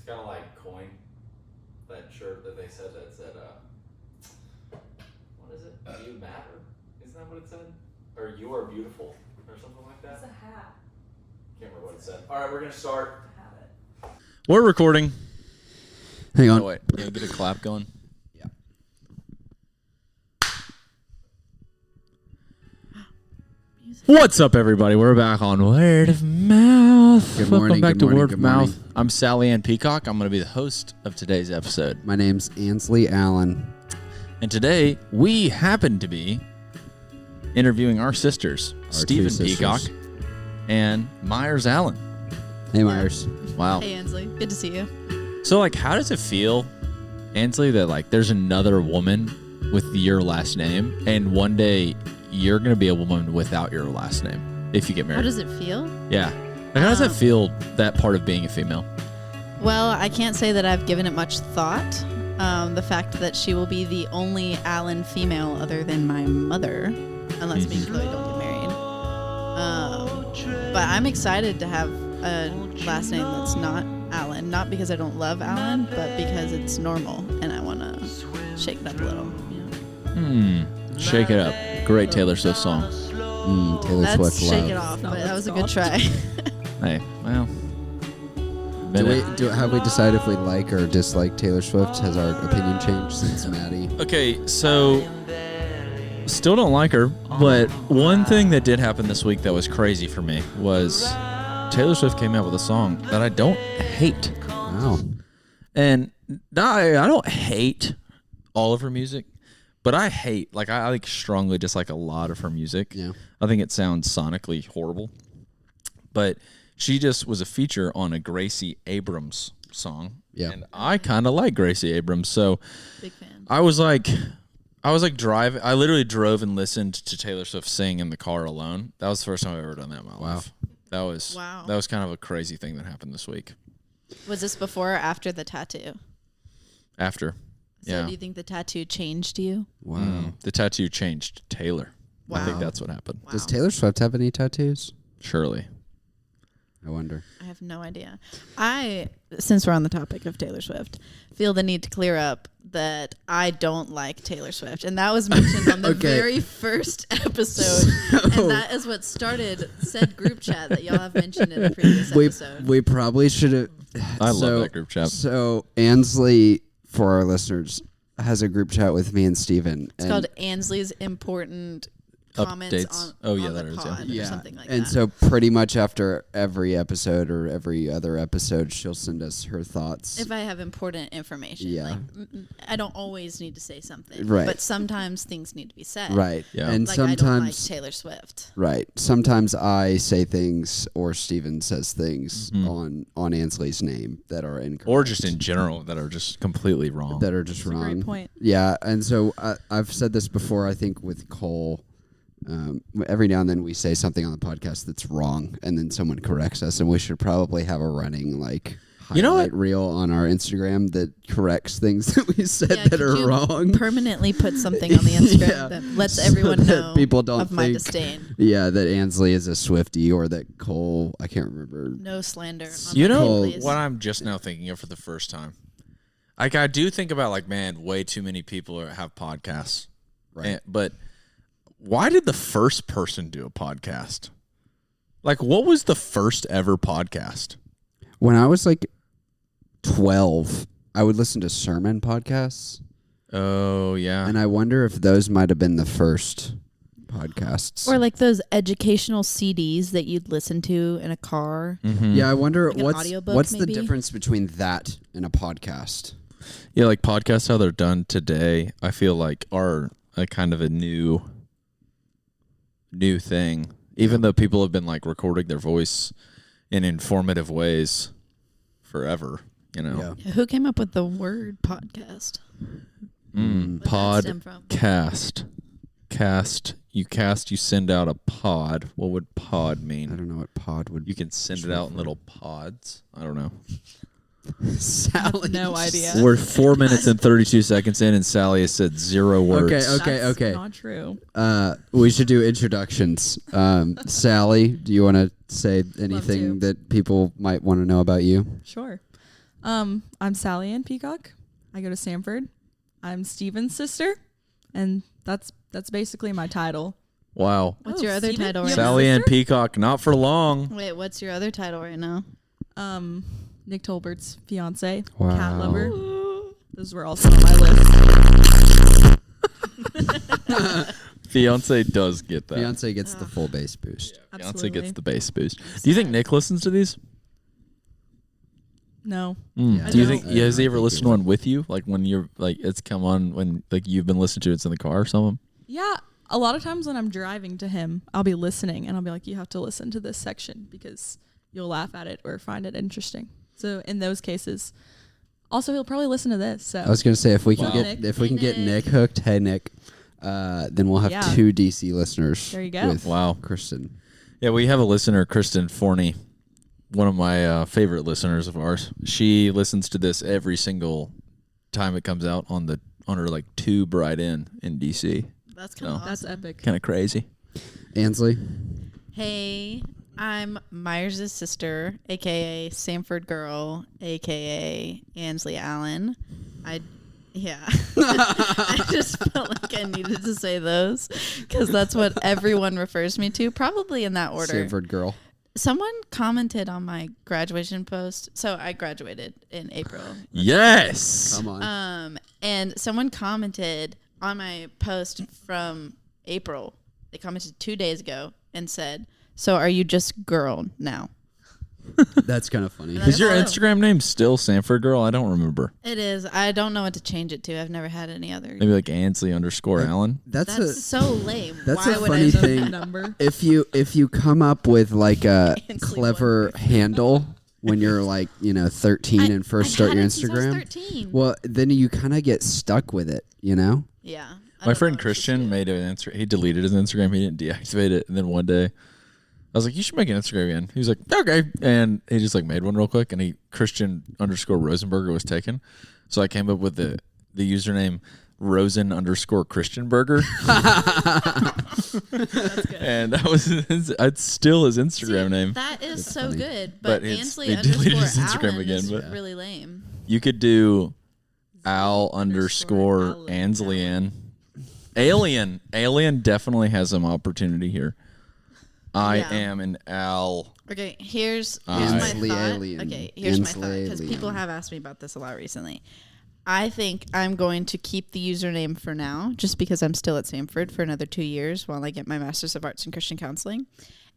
It's kind of like Coin, that shirt that they said what is it? You matter? Isn't that what it said? Or you are beautiful, or something like that? It's a hat. Can't remember what it said. All right, we're gonna start. We're recording. Hang on. Oh, wait. Can I get a clap going? Yeah. What's up, everybody? We're back on Word of Mouth. Good morning, Welcome back good to morning, Word good of Mouth. morning. I'm Sally and Peacock. I'm going to be the host of today's episode. My name's Ansley Allen. And today, we happen to be interviewing our sisters, Stephen Peacock and Myres Allen. Hey, Myres. Wow. Hey, Ansley. Good to see you. So, how does it feel, Ansley, that, there's another woman with your last name, and one day you're going to be a woman without your last name if you get married? How does it feel? Yeah. How does it feel, that part of being a female? Well, I can't say that I've given it much thought. The fact that she will be the only Allen female other than my mother, unless me and Chloe don't get married. But I'm excited to have a last name that's not Allen. Not because I don't love Allen, but because it's normal and I want to shake it up a little. Shake It Up. Great Taylor Swift song. Taylor That's Swift Shake love. It Off, but that was a good try. Hey, well. Have we decided if we like or dislike Taylor Swift? Has our opinion changed since Maddie? Okay, so still don't like her, but one thing that did happen this week that was crazy for me was Taylor Swift came out with a song that I don't hate. Wow. And I don't hate all of her music, but I hate, I strongly dislike a lot of her music. Yeah. I think it sounds sonically horrible. But she just was a feature on a Gracie Abrams song. Yeah. And I kind of like Gracie Abrams. So Big fan. I was driving. I literally drove and listened to Taylor Swift sing in the car alone. That was the first time I've ever done that in my life. That was kind of a crazy thing that happened this week. Was this before or after the tattoo? After. So do you think the tattoo changed you? Wow. The tattoo changed Taylor. Wow. I think that's what happened. Wow. Does Taylor Swift have any tattoos? Surely. I wonder. I have no idea. Since we're on the topic of Taylor Swift, feel the need to clear up that I don't like Taylor Swift. And that was mentioned on the very first episode. And that is what started said group chat that y'all have mentioned in a previous episode. We probably should have. I love that group chat. So Ansley, for our listeners, has a group chat with me and Stephen. It's called Ansley's Important Comments Updates. on Yeah, the that is, pod or something like that. And so pretty much after every episode or every other episode, she'll send us her thoughts. If I have important information. Yeah. I don't always need to say something. Right. But sometimes things need to be said. Right. Yeah. And Like sometimes, I don't like Taylor Swift. right. Sometimes I say things or Steven says things on Ansley's name that are incorrect. Or just in general that are just completely wrong. that are just That's wrong. a great point. Yeah. And so I've said this before, I think with Cole. Every now and then we say something on the podcast that's wrong, and then someone corrects us, and we should probably have a running highlight reel on our Instagram that corrects things that we said that are wrong. Permanently put something on the Instagram that lets everyone that know people don't of my think- disdain. Yeah, that Ansley is a Swiftie, or that Cole, I can't remember. No slander. You know please. what I'm just now thinking of for the first time? I do think about way too many people have podcasts. Right. But why did the first person do a podcast? What was the first ever podcast? When I was 12, I would listen to sermon podcasts, Oh, yeah. and I wonder if those might have been the first podcasts. Or those educational CDs that you'd listen to in a car. Yeah, I wonder Like an audiobook, what's the maybe? difference between that and a podcast. Yeah, podcasts, how they're done today, I feel are a kind of a new thing. Even though people have been recording their voice in informative ways forever, Yeah. Who came up with the word podcast? Where'd that stem from? Podcast. You send out a pod. What would pod I mean? don't know what pod would. You can send it out in little pods. I don't know. Sally. No idea. We're 4 minutes and 32 seconds in, and Sally has said 0 words. Okay. Not true. We should do introductions. Sally, do you want to say to. anything that people might want to know about you? Sure. I'm Sally and Peacock. I go to Sanford. I'm Stephen's sister, and that's basically my title. Wow. What's your other Steven? title You right have a now? Sally and sister? Peacock, not for long. Wait, what's your other title right now? Nick Tolbert's fiance, Wow. cat lover. Those were also on my list. Fiance does get that. Beyonce gets the full bass boost. Fiance gets the bass boost. Do you think Nick listens to these? No. Yeah, Do you I think don't. has he ever I think listened to one with you? Like when you're like it's come on when like you've been listening to it's in the car or something? Yeah, a lot of times when I'm driving to him, I'll be listening and I'll be like, you have to listen to this section because you'll laugh at it or find it interesting. So in those cases, also he'll probably listen to this. So I was gonna say if we can Wow. get Nick. get Nick hooked, hey Nick, then we'll have Yeah. 2 DC listeners. There you go. With Wow. Kristen. Yeah, we have a listener, Kristen Forney, one of my favorite listeners of ours. She listens to this every single time it comes out on her like tube ride in DC. That's kind of awesome. that's epic. Kind of crazy. Ansley. Hey, I'm Myres' sister, aka Sanford Girl, aka Ansley Allen. I just felt like I needed to say those because that's what everyone refers me to, probably in that order. Sanford girl. Someone commented on my graduation post. So I graduated in April. Yes. Come on. And someone commented on my post from April. They commented 2 days ago and said, "So are you just girl now?" That's kind of funny. That's Is your Hello. Instagram name still Sanford Girl? I don't remember. It is. I don't know what to change it to. I've never had any other. Maybe like Ansley _ Allen. That's That's so lame. that's Why a would funny I thing. Number. if you come up with like a Ansley clever handle when you're like 13 and first start your Instagram, 13. well then you kind of get stuck with it, Yeah. I My don't friend know what to Christian do. made an Instagram. He deleted his Instagram. He didn't deactivate it. And then one day, I was like, "You should make an Instagram again." He was like, "Okay," and he just like made one real quick. And Christian _ Rosenberger was taken, so I came up with the username Rosen _ Christian Burger, and that was it's still his Instagram See, name. That is That's so funny. good. But But it's- Ansley they deleted his _ Instagram Allen again, is but- really lame. You could do Al Allen. _ Ansley Ann. Alien definitely has some opportunity here. I Yeah. am an Al. Okay, here's my Ansley thought. Alien. Okay, here's my Ansley thought because Alien. people have asked me about this a lot recently. I think I'm going to keep the username for now, just because I'm still at Sanford for another 2 years while I get my Master's of Arts in Christian Counseling,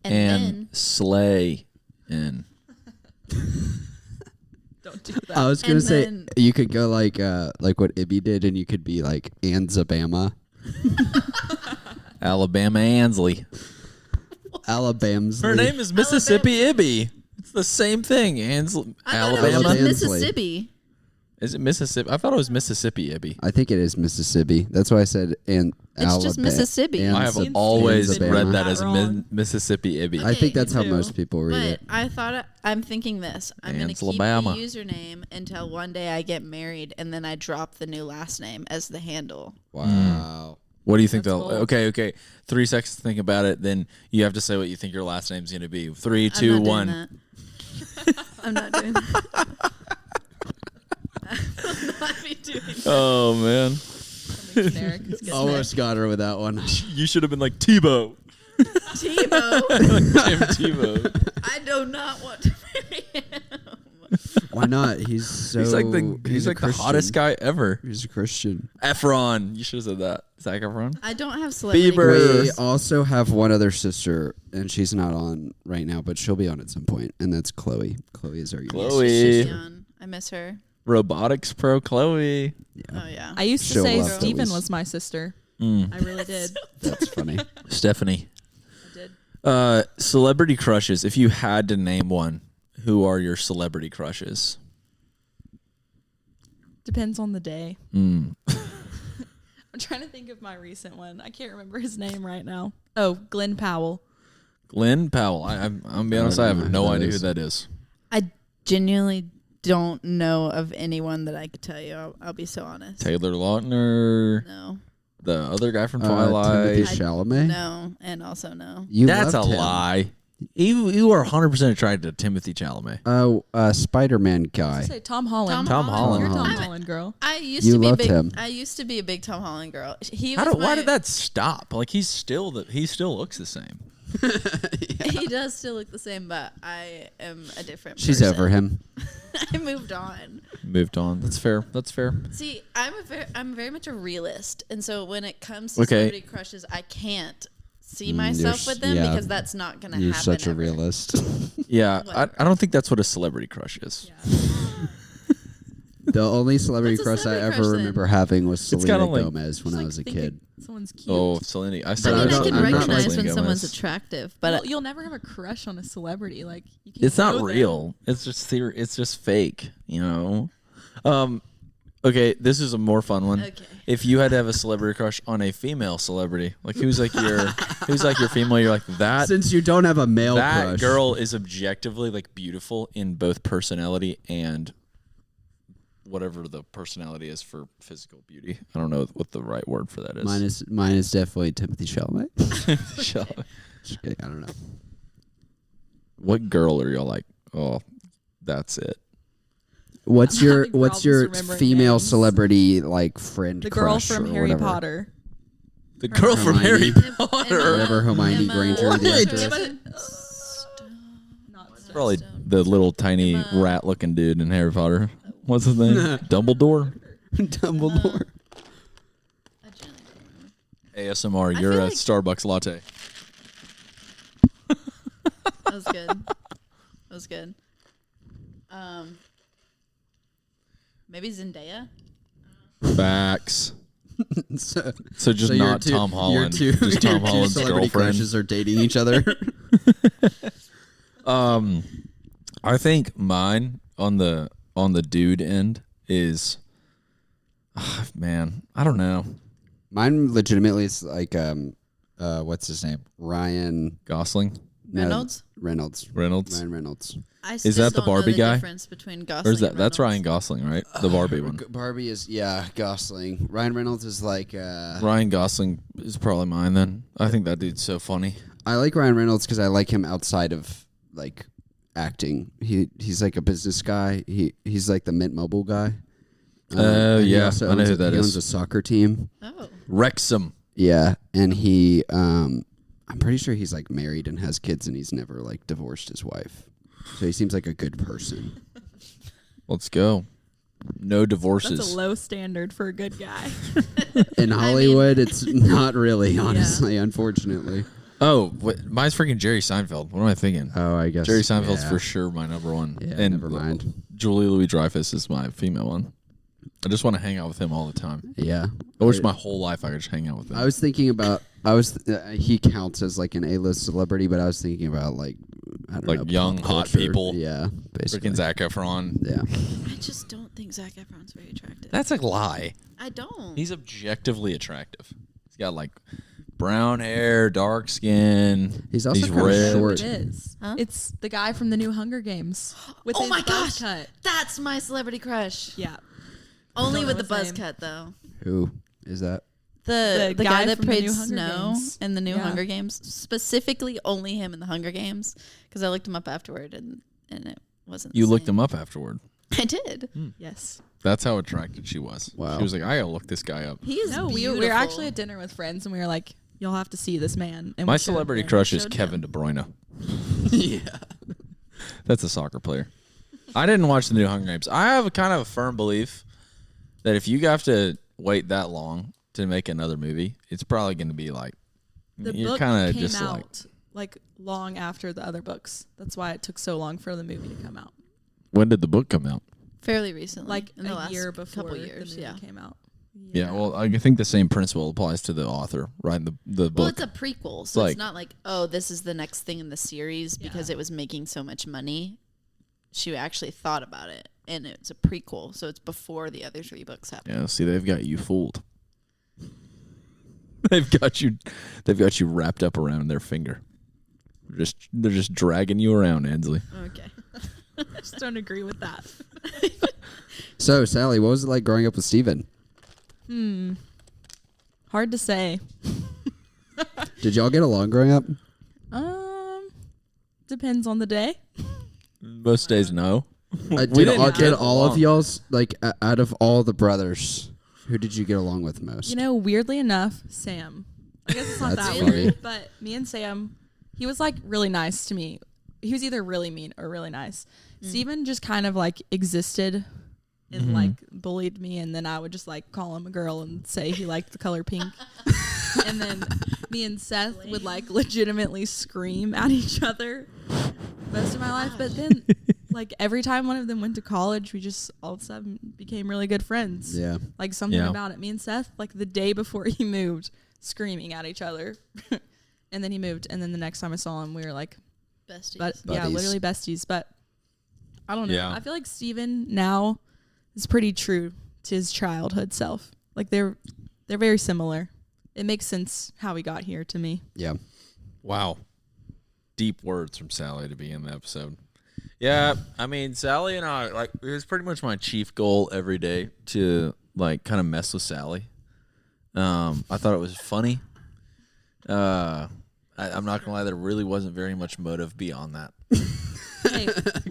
and then Slay in. Don't do that. I was gonna And say then- you could go like what Ibby did, and you could be like Anzabama, Alabama Ansley. Alabam's. Her name is Mississippi Ibby. It's the same thing. Ansley, I thought it was Alabama. Ansley. Mississippi. Is it Mississippi? I thought it was Mississippi Ibby. I think it is Mississippi. That's why I said It's just Mississippi. I have Ansley. always Ansley. read that Not as wrong. Mississippi Ibby. I think that's how too. most people read But it. I thought I'm thinking this. I'm going to keep the Anslabama. username until one day I get married, and then I drop the new last name as the handle. Wow. What do you think That's they'll? bold. Okay. 3 seconds to think about it. Then you have to say what you think your last name's going to be. 3, I'm 2, not doing 1. that. I'm not doing that. I will not be doing that. Oh man, Generic. Almost got her with that one. you should have been like Tebow. Tebow. Jim Tebow. I do not want to marry him. Why not? He's so. He's like the a the Christian. hottest guy ever. He's a Christian. Efron. You should have said that. Zac Efron. I don't have celebrity. Bieber. We also have one other sister, and she's not on right now, but she'll be on at some point, and that's Chloe. Chloe is our youngest Chloe. sister. Young. I miss her. Robotics pro Chloe. Yeah, Oh yeah. I used to She'll say love Stephen those. was my sister. Mm. I really did. that's funny. Stephanie. I did. Celebrity crushes. If you had to name one, who are your celebrity crushes? Depends on the day. Mm. I'm trying to think of my recent one. I can't remember his name right now. Oh, Glenn Powell. Glenn Powell. I'm gonna be honest. I have no idea who that is. I genuinely don't know of anyone that I could tell you. I'll be so honest. Taylor Lautner. No. The other guy from Timothy Twilight. Chalamet. No. And also no. You That's a loved him. lie. You are 100% attracted to Timothy Chalamet. Oh, Spider-Man guy. Say Tom Holland. Tom Holland. You're Tom Oh. Holland, girl. I used You to be loved big. him. I used to be a big Tom Holland girl. He How was why my- did that stop? Like he still looks the same. He does still look the same, but I am a different. She's person. over him. I moved on. Moved on. That's fair. See, I'm very much a realist, and so when it comes to Okay. celebrity crushes, I can't see myself with them yeah. because that's not going to You're happen. such a ever. realist. Yeah, What? I don't think that's what a celebrity crush is. The only celebrity What's a crush I celebrity ever crush, then? remember having was It's Selena kinda like- Gomez when I was a kid. Someone's cute. Oh, Selena. I I still mean, have I don't- can I'm not recognize like when Selena someone's Gomez. attractive, but Well, you'll never have a crush on a celebrity. Like you can't It's not know them. real. It's just theory. It's just fake. You know. Okay, this is a more fun one. Okay. If you had to have a celebrity crush on a female celebrity, like who's like your female? You're like that. Since you don't have a male That crush. girl is objectively like beautiful in both personality and whatever the personality is for physical beauty. I don't know what the right word for that is. Mine is definitely Timothy Chalamet. Chalamet. Just kidding, I don't know. What girl are y'all like? Oh, that's it. What's I'm your having what's your problems remembering female names. celebrity like friend The girl crush from or Harry whatever? Potter. The girl from Hermione. Harry Potter. Whatever Hermione Granger, the actress. Not Stone. Probably the little tiny rat-looking dude in Harry Potter. What's his name? Dumbledore. Dumbledore. I genuinely don't remember. ASMR. I You're feel a like- Starbucks latte. That was good. That was good. Maybe Zendaya. Facts. so, So just your not two- Tom Holland. Your two, Just Tom your two Holland's celebrity girlfriend. crushes are dating each other. I think mine on the dude end is, man, I don't know. Mine legitimately is like what's his name? Ryan Gosling, no, Reynolds? Reynolds. Reynolds, Ryan Reynolds. I Is still that the don't know Barbie guy? Difference between Gosling or is that and that's Ryan Reynolds. Gosling, right? The Barbie one. Barbie is Gosling. Ryan Reynolds is like Ryan Gosling is probably mine. Then I think that dude's so funny. I like Ryan Reynolds because I like him outside of like acting. He's like a business guy. He's like the Mint Mobile guy. Oh, And he yeah. also I know owns who a- that he is. owns a soccer team. Oh, Wrexham. Yeah, and he I'm pretty sure he's like married and has kids, and he's never like divorced his wife. So he seems like a good person. Let's go. No divorces. That's a low standard for a good guy. In Hollywood, it's not really, honestly, unfortunately. Oh, mine's freaking Jerry Seinfeld. What am I thinking? Oh, I guess Jerry Seinfeld's yeah. for sure my number one. Yeah, and never mind. Julie Louis-Dreyfus is my female one. I just want to hang out with him all the time. Yeah. I wish my whole life I could just hang out with him. I was thinking about he counts as like an A-list celebrity, but I was thinking about like I don't Like know, young, pop hot culture. people. Yeah, basically. freaking Zac Efron. Yeah. I just don't think Zac Efron's very attractive. That's a lie. I don't. He's objectively attractive. He's got like brown hair, dark skin. He's also kinda red. short. It is. Huh? It's the guy from the new Hunger Games with Oh his my buzz gosh. cut. That's my celebrity crush. Yeah. Only Don't with know the his buzz name. cut though. Who is that? The The guy guy that from the played new Hunger Snow Games. in the new Yeah. Hunger Games, specifically only him in the Hunger Games, because I looked him up afterward and it wasn't. You the looked same. him up afterward. I did. Yes. That's how attracted she was. Wow. She was like, I gotta look this guy up. He is No, we beautiful. were actually at dinner with friends and we were like, "You'll have to see this man." And My we showed celebrity him. crush is showed Kevin him. De Bruyne. Yeah. That's a soccer player. I didn't watch the new Hunger Games. I have a kind of a firm belief that if you have to wait that long to make another movie, it's probably going to be like The you're book kind of came just out like long after the other books. That's why it took so long for the movie to come out. when did the book come out? fairly recently, Like in the a last year before couple years. the movie Yeah. came out. Yeah, well, I think the same principle applies to the author, right? The Well, book. it's a prequel, so Like- it's not like, oh, this is the next thing in the series because Yeah. it was making so much money. She actually thought about it, and it's a prequel, so it's before the other 3 books happen. Yeah, see, they've got you fooled. They've got you wrapped up around their finger. They're just dragging you around, Ansley. Okay. I just don't agree with that. So, Sally, what was it like growing up with Stephen? Hard to say. Did y'all get along growing up? depends on the day. Most days, no. Did all of y'all's, like, out of all the brothers, who did you get along with most? You know, weirdly enough, Sam. I guess it's not That's that funny. weird, but me and Sam, he was like really nice to me. He was either really mean or really nice. Stephen just kind of like existed and like bullied me, and then I would just like call him a girl and say he liked the color pink. And then me and Seth would like legitimately scream at each other most of my life. But then like every time one of them went to college, we just all of a sudden became really good friends. Yeah. Like something about it. Me and Seth, like the day before he moved, screaming at each other. And then he moved, and then the next time I saw him, we were like Besties. yeah, Buddies. literally besties. But I don't know. Yeah. I feel like Steven now is pretty true to his childhood self. Like they're very similar. It makes sense how we got here to me. Yeah. Wow. Deep words from Sally to be in the episode. Yeah, I mean, Sally and I, like, it was pretty much my chief goal every day to, like, kind of mess with Sally. I thought it was funny. I'm not gonna lie, there really wasn't very much motive beyond that. Hey,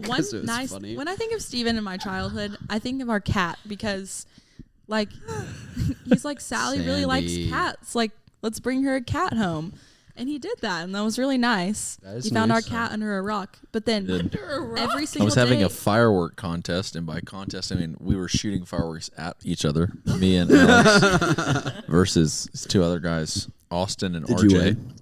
one it was nice. funny. When I think of Steven in my childhood, I think of our cat because, like, he's like Sally really likes Sandy. cats. Like, let's bring her a cat home, and he did that, and that was really nice. That is He found our nice. cat under a rock, but then every I single was having day, a firework contest, and by contest, I mean we were shooting fireworks at each other, me and Alex, versus two other guys, Austin and Did RJ. you win?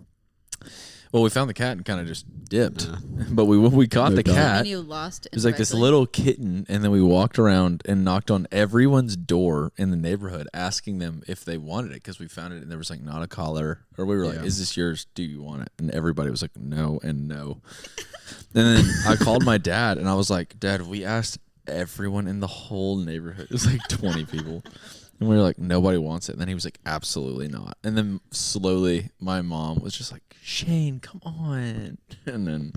Well, we found the cat and kind of just dipped, but we caught No the doubt. cat. And you lost. It was like this indirectly. little kitten, and then we walked around and knocked on everyone's door in the neighborhood, asking them if they wanted it, because we found it and there was like not a collar, or we were like, Yeah. Mm-hmm. "Is this yours? Do you want it?" And everybody was like, "No," and no. And then I called my dad, and I was like, "Dad, we asked everyone in the whole neighborhood. It was like 20 people." And we were like, "Nobody wants it." And then he was like, "Absolutely not." And then slowly, my mom was just like, "Shane, come on." And then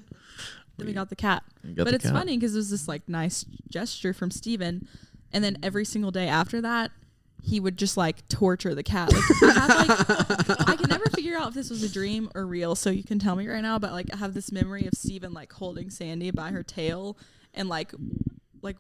we got the cat. got But the it's cat. funny because it was this like nice gesture from Steven. And then every single day after that, he would just like torture the cat. Like, I can never figure out if this was a dream or real. So you can tell me right now. But like, I have this memory of Steven like holding Sandy by her tail and like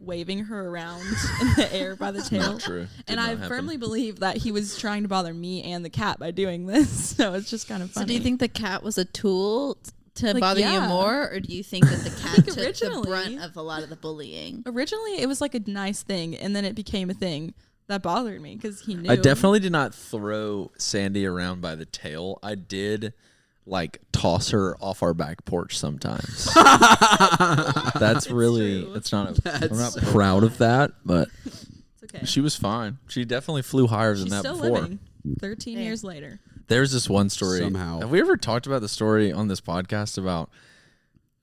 waving her around in the air by the tail. Not true. Did And not I happen. firmly believe that he was trying to bother me and the cat by doing this. So it's just kind of funny. So do you think the cat was a tool to Like, bother you yeah. more, or do you think that the cat took the originally- brunt of a lot of the bullying? Originally, it was like a nice thing, and then it became a thing that bothered me because he knew. I definitely did not throw Sandy around by the tail. I did like toss her off our back porch sometimes. That's really true. it's not I'm not so proud of that, but It's okay. she was fine. She definitely flew higher than She's that still before. living 13 Yeah. years later. There's this one story. Somehow. Have we ever talked about the story on this podcast about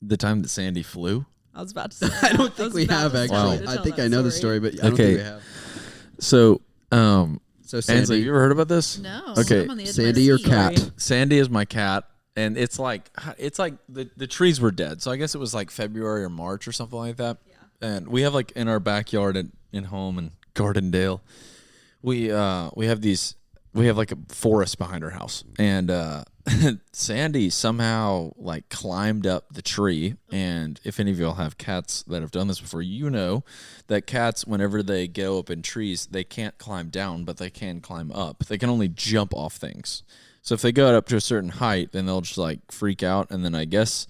the time that Sandy flew? I was about to say. I don't was think we about have to actually. start to I tell think that I know the story, but I don't Okay. think we have. So, So Ansley, have Sandy, you ever heard about this? No. Okay. I'm on the edge of my Sandy, your seat. cat. Sandy is my cat, and it's like the trees were dead. So I guess it was like February or March or something like that. Yeah. And we have like in our backyard in home in Gardendale, we have like a forest behind our house, and Sandy somehow like climbed up the tree. And if any of y'all have cats that have done this before, you know that cats, whenever they go up in trees, they can't climb down, but they can climb up. They can only jump off things. So if they go up to a certain height, then they'll just like freak out. And then I guess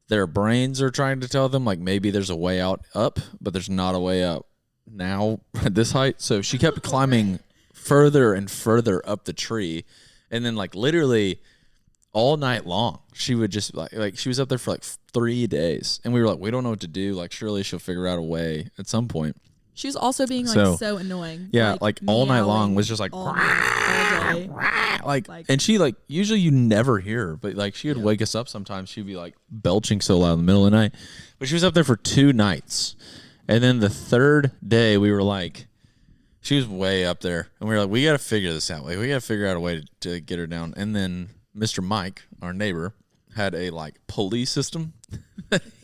their brains are trying to tell them like maybe there's a way out up, but there's not a way up now at this height. So she kept climbing further and further up the tree. And then like literally all night long, she would just like she was up there for like 3 days. And we were like, we don't know what to do. Like surely she'll figure out a way at some point. She was also being like So- so annoying. Yeah, like all night long meowing was just like all night, all day. like, Like- and she like usually you never hear her, but like she would wake us up sometimes. She'd be like belching so loud in the middle of the night. But she was up there for 2 nights, and then the third day we were like, she was way up there, and we were like, we got to figure this out. Like we got to figure out a way to get her down. And then Mr. Mike, our neighbor, had a like pulley system.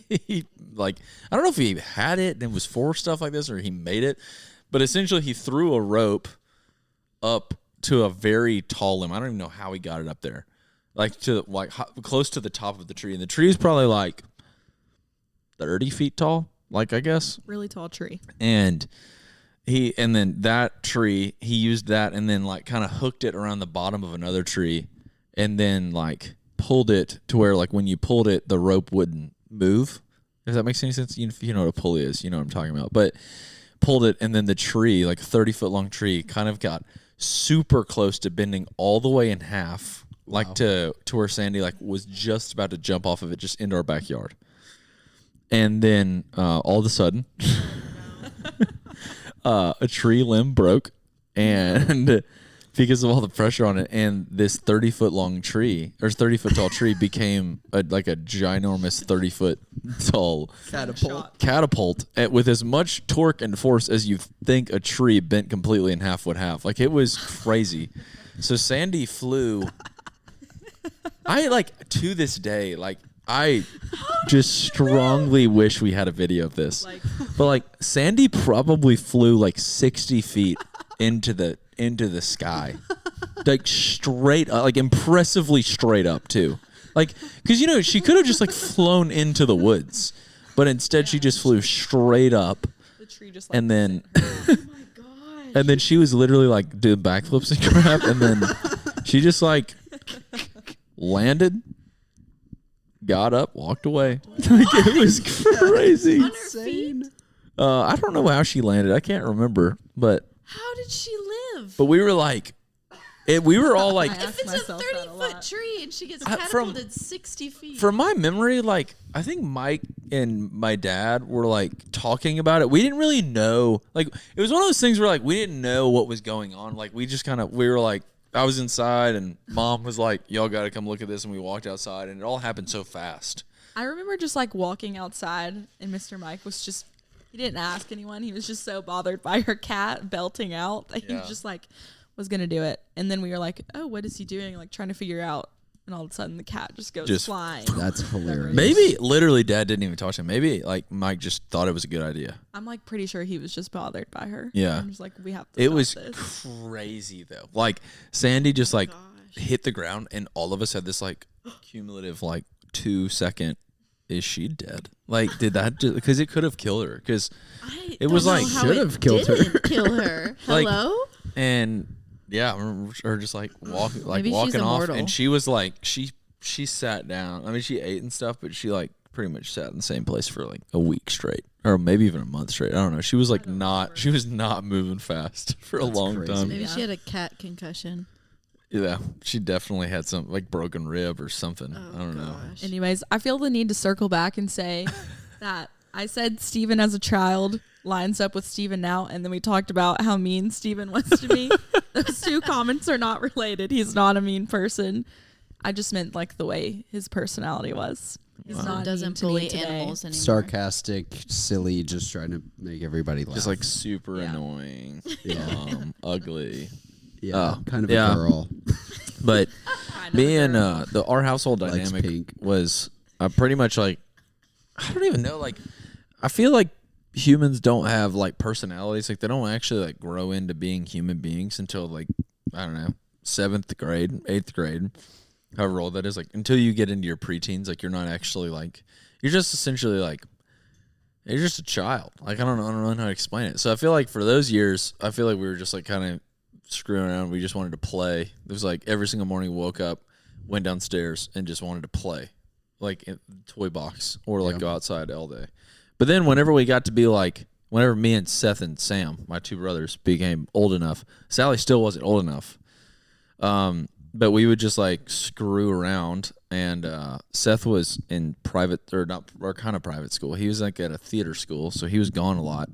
He like I don't know if he had it and was for stuff like this or he made it, but essentially he threw a rope up to a very tall limb. I don't even know how he got it up there, like to close to the top of the tree, and the tree is probably like 30 feet tall, like, I guess. Really tall tree. And then that tree, he used that and then like kind of hooked it around the bottom of another tree and then like pulled it to where like when you pulled it, the rope wouldn't move. Does that make any sense? You know what a pulley is, you know what I'm talking about. But pulled it and then the tree, like a 30-foot long tree, kind of got super close to bending all the way in half, like to where Sandy like was just about to jump off of it just into our backyard. And then all of a sudden, a tree limb broke, and because of all the pressure on it, and this 30-foot long tree or 30-foot tall tree became like a ginormous 30-foot tall catapult with as much torque and force as you think a tree bent completely in half would have. Like, it was crazy. So Sandy flew. I like to this day, like, I just strongly wish we had a video of this. But like Sandy probably flew like 60 feet into the sky. Like straight up, like impressively straight up too. Like, cause she could have just like flown into the woods, but instead she just flew straight up. The tree just like and then, oh my gosh. and then she was literally like doing backflips and crap. And then she just like landed, got up, walked away. Like, it was crazy. On her feet? I don't know how she landed. I can't remember, but How did she live? we were like, we were all like, I If it's a myself that a 30-foot lot. tree and she gets from- catapulted 60 feet. from my memory, like I think Mike and my dad were like talking about it. We didn't really know. Like, it was one of those things where like we didn't know what was going on. Like, we just we were like, I was inside and Mom was like, y'all got to come look at this. And we walked outside and it all happened so fast. I remember just like walking outside and Mr. Mike was just, he didn't ask anyone. He was just so bothered by her cat belting out that he Yeah. just like was going to do it. And then we were like, oh, what is he doing? Like trying to figure out. And all of a sudden the cat just goes Just flying. That's hilarious. Maybe literally Dad didn't even talk to him. Maybe like Mike just thought it was a good idea. I'm like pretty sure he was just bothered by her. Yeah. I'm just like, we have to It stop was this. crazy though. Like Sandy just like gosh. hit the ground and all of us had this like cumulative like 2-second, is she dead? Like, did that because it could have killed her because I it was don't know like- how Should it have killed her. didn't kill her. Like- Hello? and yeah, I remember her just like walking Maybe she's walking off immortal. and she was like she sat down. I mean, she ate and stuff, but she like pretty much sat in the same place for like a week straight or maybe even a month straight. I don't know. She was like she was not moving fast for a That's long crazy. time. Maybe Yeah. she had a cat concussion. Yeah, she definitely had some like broken rib or something. Oh, I don't know. gosh. Anyways, I feel the need to circle back and say that I said Stephen as a child lines up with Stephen now, and then we talked about how mean Stephen was to me. Those two comments are not related. He's not a mean person. I just meant like the way his personality was. He's Wow. not mean Doesn't to me bully today. animals anymore. Sarcastic, silly, just trying to make everybody laugh. Just like super Yeah. annoying, Yeah. ugly. yeah, oh, kind of yeah. a girl. But Kind of me a and girl. our household Likes dynamic pink. was pretty much like, I don't even know. Like, I feel like humans don't have like personalities. Like, they don't actually like grow into being human beings until like, I don't know, 7th grade, 8th grade, however old that is. Like, until you get into your preteens, like you're not actually like, you're just essentially like, you're just a child. Like, I don't know how to explain it. So I feel like for those years, I feel like we were just like kind of screwing around. We just wanted to play. It was like every single morning we woke up, went downstairs, and just wanted to play, like in the toy box or like Yeah. go outside all day. But then whenever we got to be like, whenever me and Seth and Sam, my two brothers, became old enough, Sally still wasn't old enough. But we would just like screw around, and Seth was in private or kind of private school. He was like at a theater school, so he was gone a lot,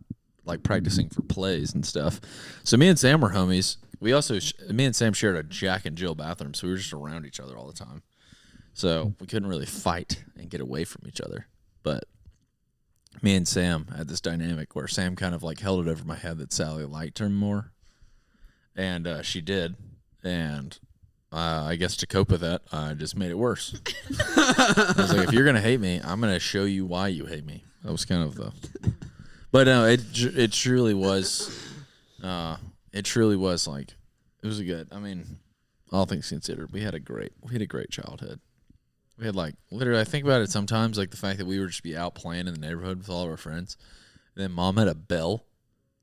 like practicing for plays and stuff. So me and Sam were homies. We also me and Sam shared a Jack and Jill bathroom, so we were just around each other all the time. So we couldn't really fight and get away from each other. But me and Sam had this dynamic where Sam kind of like held it over my head that Sally liked her more, and she did, and I guess to cope with that, I just made it worse. I was like, if you're gonna hate me, I'm gonna show you why you hate me. That was kind of the, but no, it truly was, like, it was a good. I mean, all things considered, we had a great childhood. We had like literally. I think about it sometimes, like the fact that we would just be out playing in the neighborhood with all of our friends, and then Mom had a bell.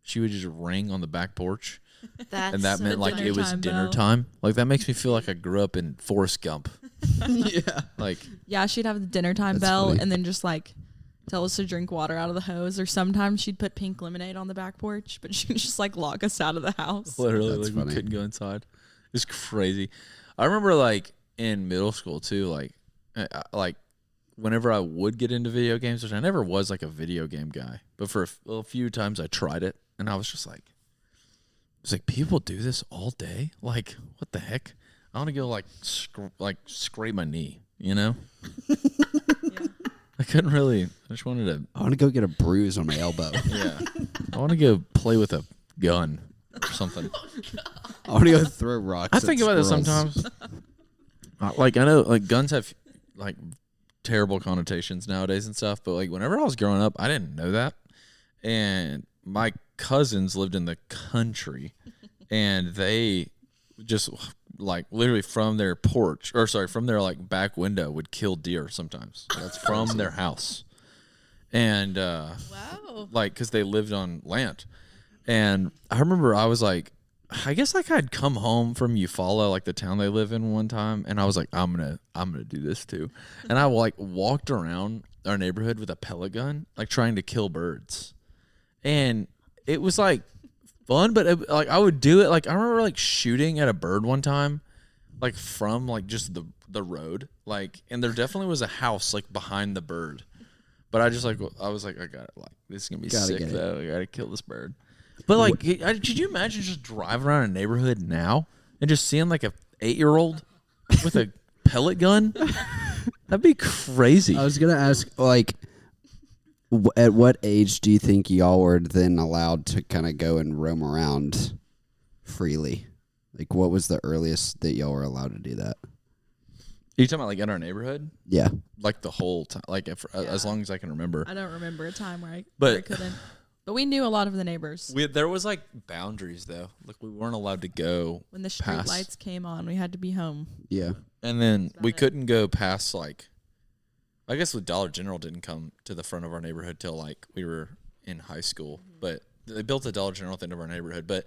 She would just ring on the back porch, That's and that so meant like funny. it was Dinner time dinner bell. time. Like that makes me feel like I grew up in Forrest Gump. Yeah. Like Yeah, she'd have the dinner time That's bell funny. and then just like tell us to drink water out of the hose. Or sometimes she'd put pink lemonade on the back porch, but she'd just like lock us out of the house. literally, That's like we funny. couldn't go inside. It's crazy. I remember like in middle school too. Like whenever I would get into video games, which I never was like a video game guy, but for a few times I tried it, and I was just like, it's like people do this all day. Like what the heck? I want to go like scrape my knee. You know? Yeah. I couldn't really. I just wanted to. I want to go get a bruise on my elbow. Yeah. I want to go play with a gun or something. I want to go throw rocks. I at think about this squirrels. sometimes. Like I know, like guns have like terrible connotations nowadays and stuff, but like whenever I was growing up, I didn't know that. And my cousins lived in the country, and they just like literally from their porch, or sorry, from their like back window would kill deer sometimes. That's from their house, and Wow. like because they lived on land. And I remember I was like, I guess like I'd come home from Eufaula, like the town they live in, one time, and I was like, I'm gonna do this too. And I like walked around our neighborhood with a pellet gun, like trying to kill birds, and it was like fun, but like I would do it. Like I remember like shooting at a bird one time, like from like just the road, like, and there definitely was a house like behind the bird, but I just like I was like I got it, like this is gonna be Gotta sick get it. though. I gotta kill this bird. But like, could you imagine just driving around a neighborhood now and just seeing like a 8-year-old with a pellet gun? That'd be crazy. I was gonna ask, like, at what age do you think y'all were then allowed to kind of go and roam around freely? Like, what was the earliest that y'all were allowed to do that? You talking about like in our neighborhood? Yeah. Like the whole time, like as long as I can remember. I don't remember a time where I But- couldn't. But we knew a lot of the neighbors. There was like boundaries though. Like we weren't allowed to go When the street past. lights came on, we had to be home. Yeah. And then That's we about it. couldn't go past like, I guess the Dollar General didn't come to the front of our neighborhood till like we were in high school. But they built a Dollar General at the end of our neighborhood. But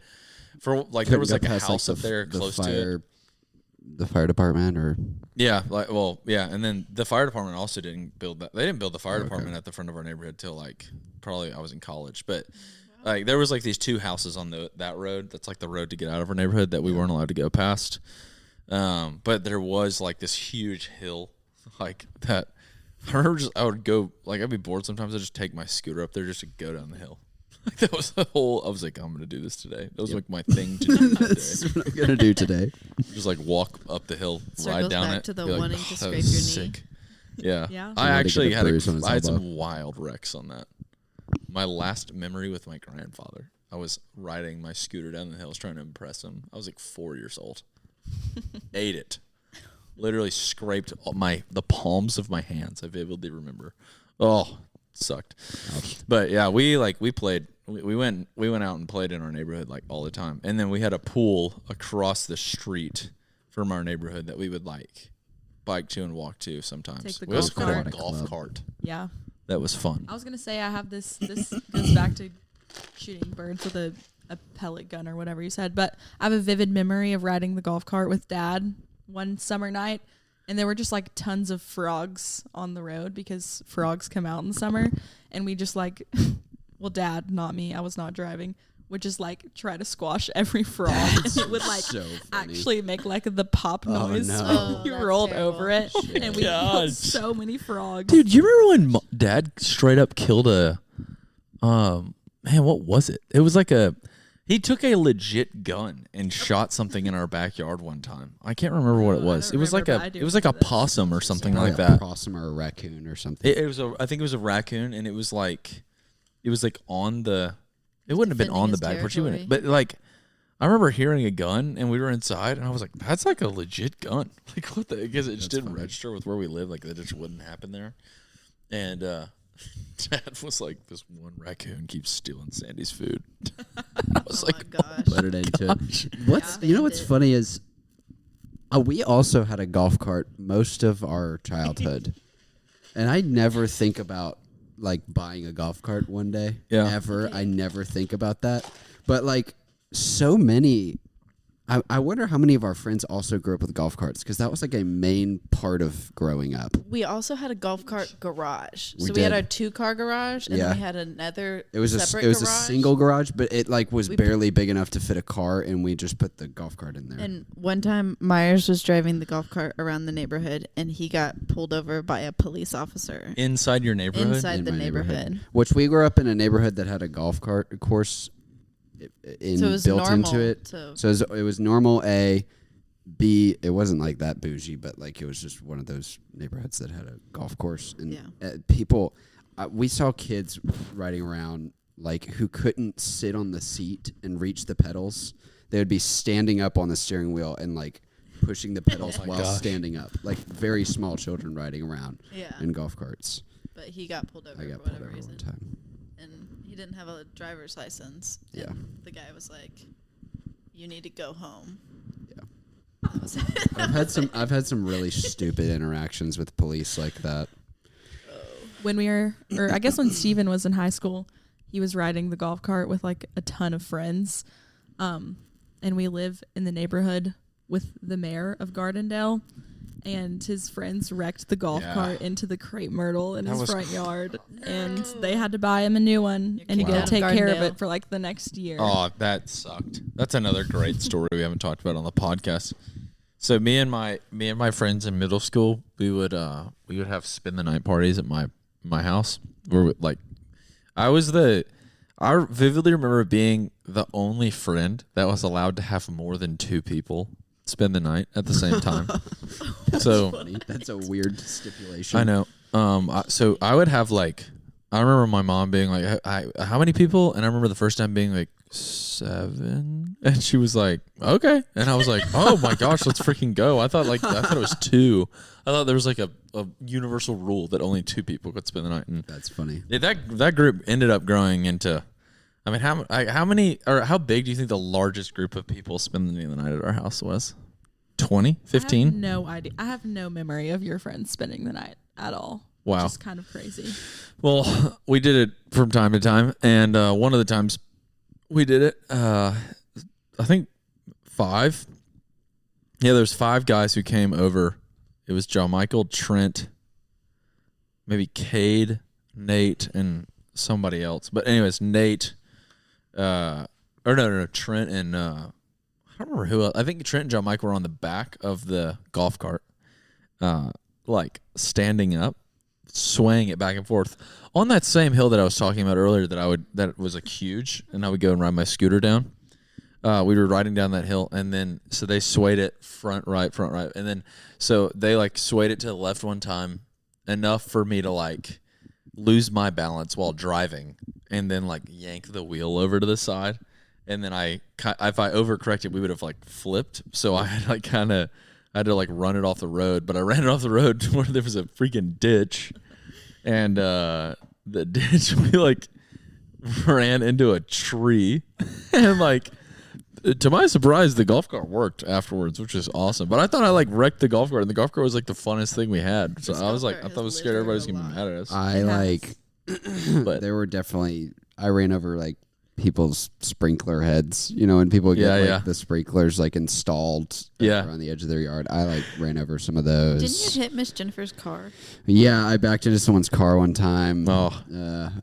for like there was like a house up there close to it. The fire department, or Yeah, like well, yeah, and then the fire department also didn't build that. They didn't build the fire Okay. department at the front of our neighborhood till like probably I was in college. But like there was like these two houses on that road. That's like the road to get out of our neighborhood that we weren't allowed to go past. But there was like this huge hill, like that. I remember I would go like I'd be bored sometimes. I'd just take my scooter up there just to go down the hill. Like that was the whole. I was like, I'm gonna do this today. That was like my thing to do that's today. what I'm gonna do today. Just like walk up the hill, Circles ride down back it. to the be like, wanting to "Oh, that scrape was your knee." sick." Yeah. Yeah. I Somebody actually get a had bruise on his I had elbow. some wild wrecks on that. My last memory with my grandfather, I was riding my scooter down the hills trying to impress him. I was like 4 years old. Ate it. Literally scraped the palms of my hands. I vividly remember. Oh, it sucked. But yeah, we played. We went out and played in our neighborhood like all the time. And then we had a pool across the street from our neighborhood that we would like bike to and walk to sometimes. Take the We also golf had a cart. golf Club. cart. Yeah. That was fun. I was gonna say I have this. This goes back to shooting birds with a pellet gun or whatever you said. But I have a vivid memory of riding the golf cart with Dad one summer night, and there were just like tons of frogs on the road because frogs come out in the summer, and we just like, well, Dad, not me. I was not driving. Would just like try to squash every frog, and it would like so funny. actually make like the pop Oh, noise no. when Oh, you that's rolled terrible. over it, and we God. killed so many frogs. Dude, you remember when Dad straight up killed a, man, what was it? It was like he took a legit gun and shot something in our backyard one time. I can't remember what it I was. don't It was like remember, but I do it was like a remember this. possum or something Probably like a that. possum or a raccoon or something. It was I think it was a raccoon, and it was like on the. It wouldn't have been Defending on the his back porch, you wouldn't. territory. But like, I remember hearing a gun, and we were inside, and I was like, "That's like a legit gun." Like what the? Because it just didn't register with where we live. Like that just wouldn't happen there. And Dad was like, "This one raccoon keeps stealing Sandy's food." I was Oh like, my gosh. Put it into it. Yeah. You know what's funny is We also had a golf cart most of our childhood, and I never think about like buying a golf cart one day. Yeah. Ever. I never think about that. But like so many. I wonder how many of our friends also grew up with golf carts, because that was like a main part of growing up. We also had a golf cart garage. We So we had did. our 2-car garage, and Yeah. then we had another It was separate a garage. single garage, but it like was We barely big enough to fit a car, and we just put the golf cart in there. And one time, Myers was driving the golf cart around the neighborhood, and he got pulled over by a police officer Inside your neighborhood? inside In the my neighborhood. Which we grew up in a neighborhood that had a golf cart course So it was built normal. into it. So it was normal A. B, it wasn't like that bougie, but like it was just one of those neighborhoods that had a golf course. And Yeah. people, we saw kids riding around like who couldn't sit on the seat and reach the pedals. They would be standing up on the steering wheel and like pushing the pedals while gosh. standing up. Like very small children riding around Yeah. in golf carts. But he got pulled over I for got pulled whatever over reason. one time. And he didn't have a driver's license. Yeah. And the guy was like, "You need to go home." Yeah. That was it. I've had some really stupid interactions with police like that. When we were, or I guess when Stephen was in high school, he was riding the golf cart with like a ton of friends. And we live in the neighborhood with the mayor of Gardendale, and his friends wrecked the golf Yeah. cart into the crepe myrtle in That his was front yard, and they had to buy him a new one, You're and he kicked had out to of take care of Gardendale. it for like the next year. Oh, that sucked. That's another great story we haven't talked about on the podcast. So me and my friends in middle school, we would have spend the night parties at my house. Where like I vividly remember being the only friend that was allowed to have more than 2 people spend the night at the same time. So Funny. That's a weird stipulation. I know. So I would have like, I remember my mom being like, how many people? And I remember the first time being like 7, and she was like, okay. And I was like, oh my gosh, let's freaking go. I thought it was 2. I thought there was like a universal rule that only 2 people could spend the night. And That's funny. that group ended up growing into, I mean, how many, or how big do you think the largest group of people spending the night at our house was? 20, I have 15? no idea. I have no memory of your friends spending the night at all. Wow. Which is kind of crazy. Well, we did it from time to time, and one of the times we did it, I think 5. Yeah, there's 5 guys who came over. It was John Michael, Trent, maybe Cade, Nate, and somebody else. But anyways, Nate, Trent and I don't remember who else. I think Trent and John Michael were on the back of the golf cart, like standing up, swaying it back and forth on that same hill that I was talking about earlier. That was like huge, and I would go and ride my scooter down. We were riding down that hill, and then so they swayed it front right, and then so they like swayed it to the left one time, enough for me to like lose my balance while driving, and then like yank the wheel over to the side, and then if I overcorrected, we would have like flipped. So I had I had to like run it off the road, but I ran it off the road where there was a freaking ditch, and the ditch we like ran into a tree, and like. To my surprise, the golf cart worked afterwards, which is awesome. But I thought I like wrecked the golf cart, and the golf cart was like the funnest thing we had. So This I was golf like, I cart thought I was has scared lived everybody's through gonna a be mad at us. I Yes. But there were definitely, I ran over like people's sprinkler heads, and people get Yeah. the sprinklers like installed on the edge of their yard. I like ran over some of those. Didn't you hit Miss Jennifer's car? Yeah, I backed into someone's car one time. Oh.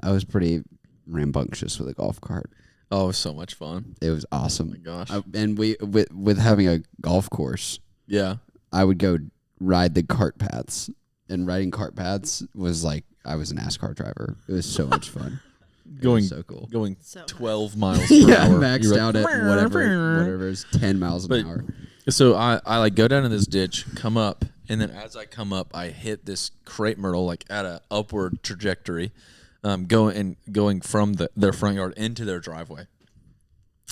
I was pretty rambunctious with a golf cart. oh, it was so much fun. It was awesome. Oh my gosh. And we with having a golf course, Yeah. I would go ride the cart paths, and riding cart paths was like I was an NASCAR driver. It was so much fun. It Going was so cool. Going So 12 miles per Yeah, hour. maxed You're out like, at whatever is 10 miles an But- hour. So I like go down in this ditch, come up, and then as I come up, I hit this crepe myrtle like at a upward trajectory, going from their front yard into their driveway.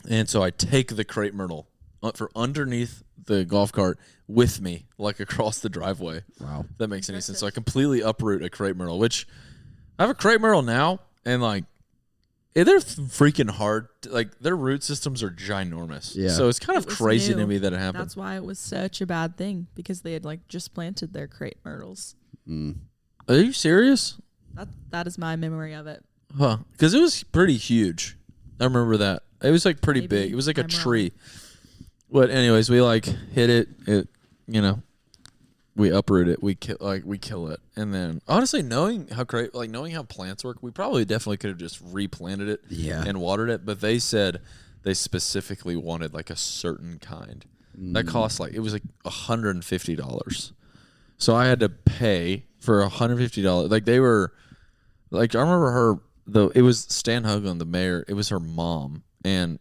And so I take the crepe myrtle for underneath the golf cart with me, like across the driveway. Wow. If that makes any sense. So I completely uproot a crepe myrtle, which I have a crepe myrtle now, and like they're freaking hard. Like their root systems are ginormous. Yeah. So it's kind of It was crazy to new. me that it happened. That's why it was such a bad thing, because they had like just planted their crepe myrtles. Are you serious? That is my memory of it. Huh? Because it was pretty huge. I remember that. It was like pretty Maybe big. It was like a I'm tree. But anyways, we like hit it. We uproot it. We kill it. And then honestly, knowing how plants work, we probably definitely could have just replanted it and watered it. But they said they specifically wanted like a certain kind that cost it was like $150. So I had to pay for $150. Like they were, like I remember it was Stan Hoagland, the mayor. It was her mom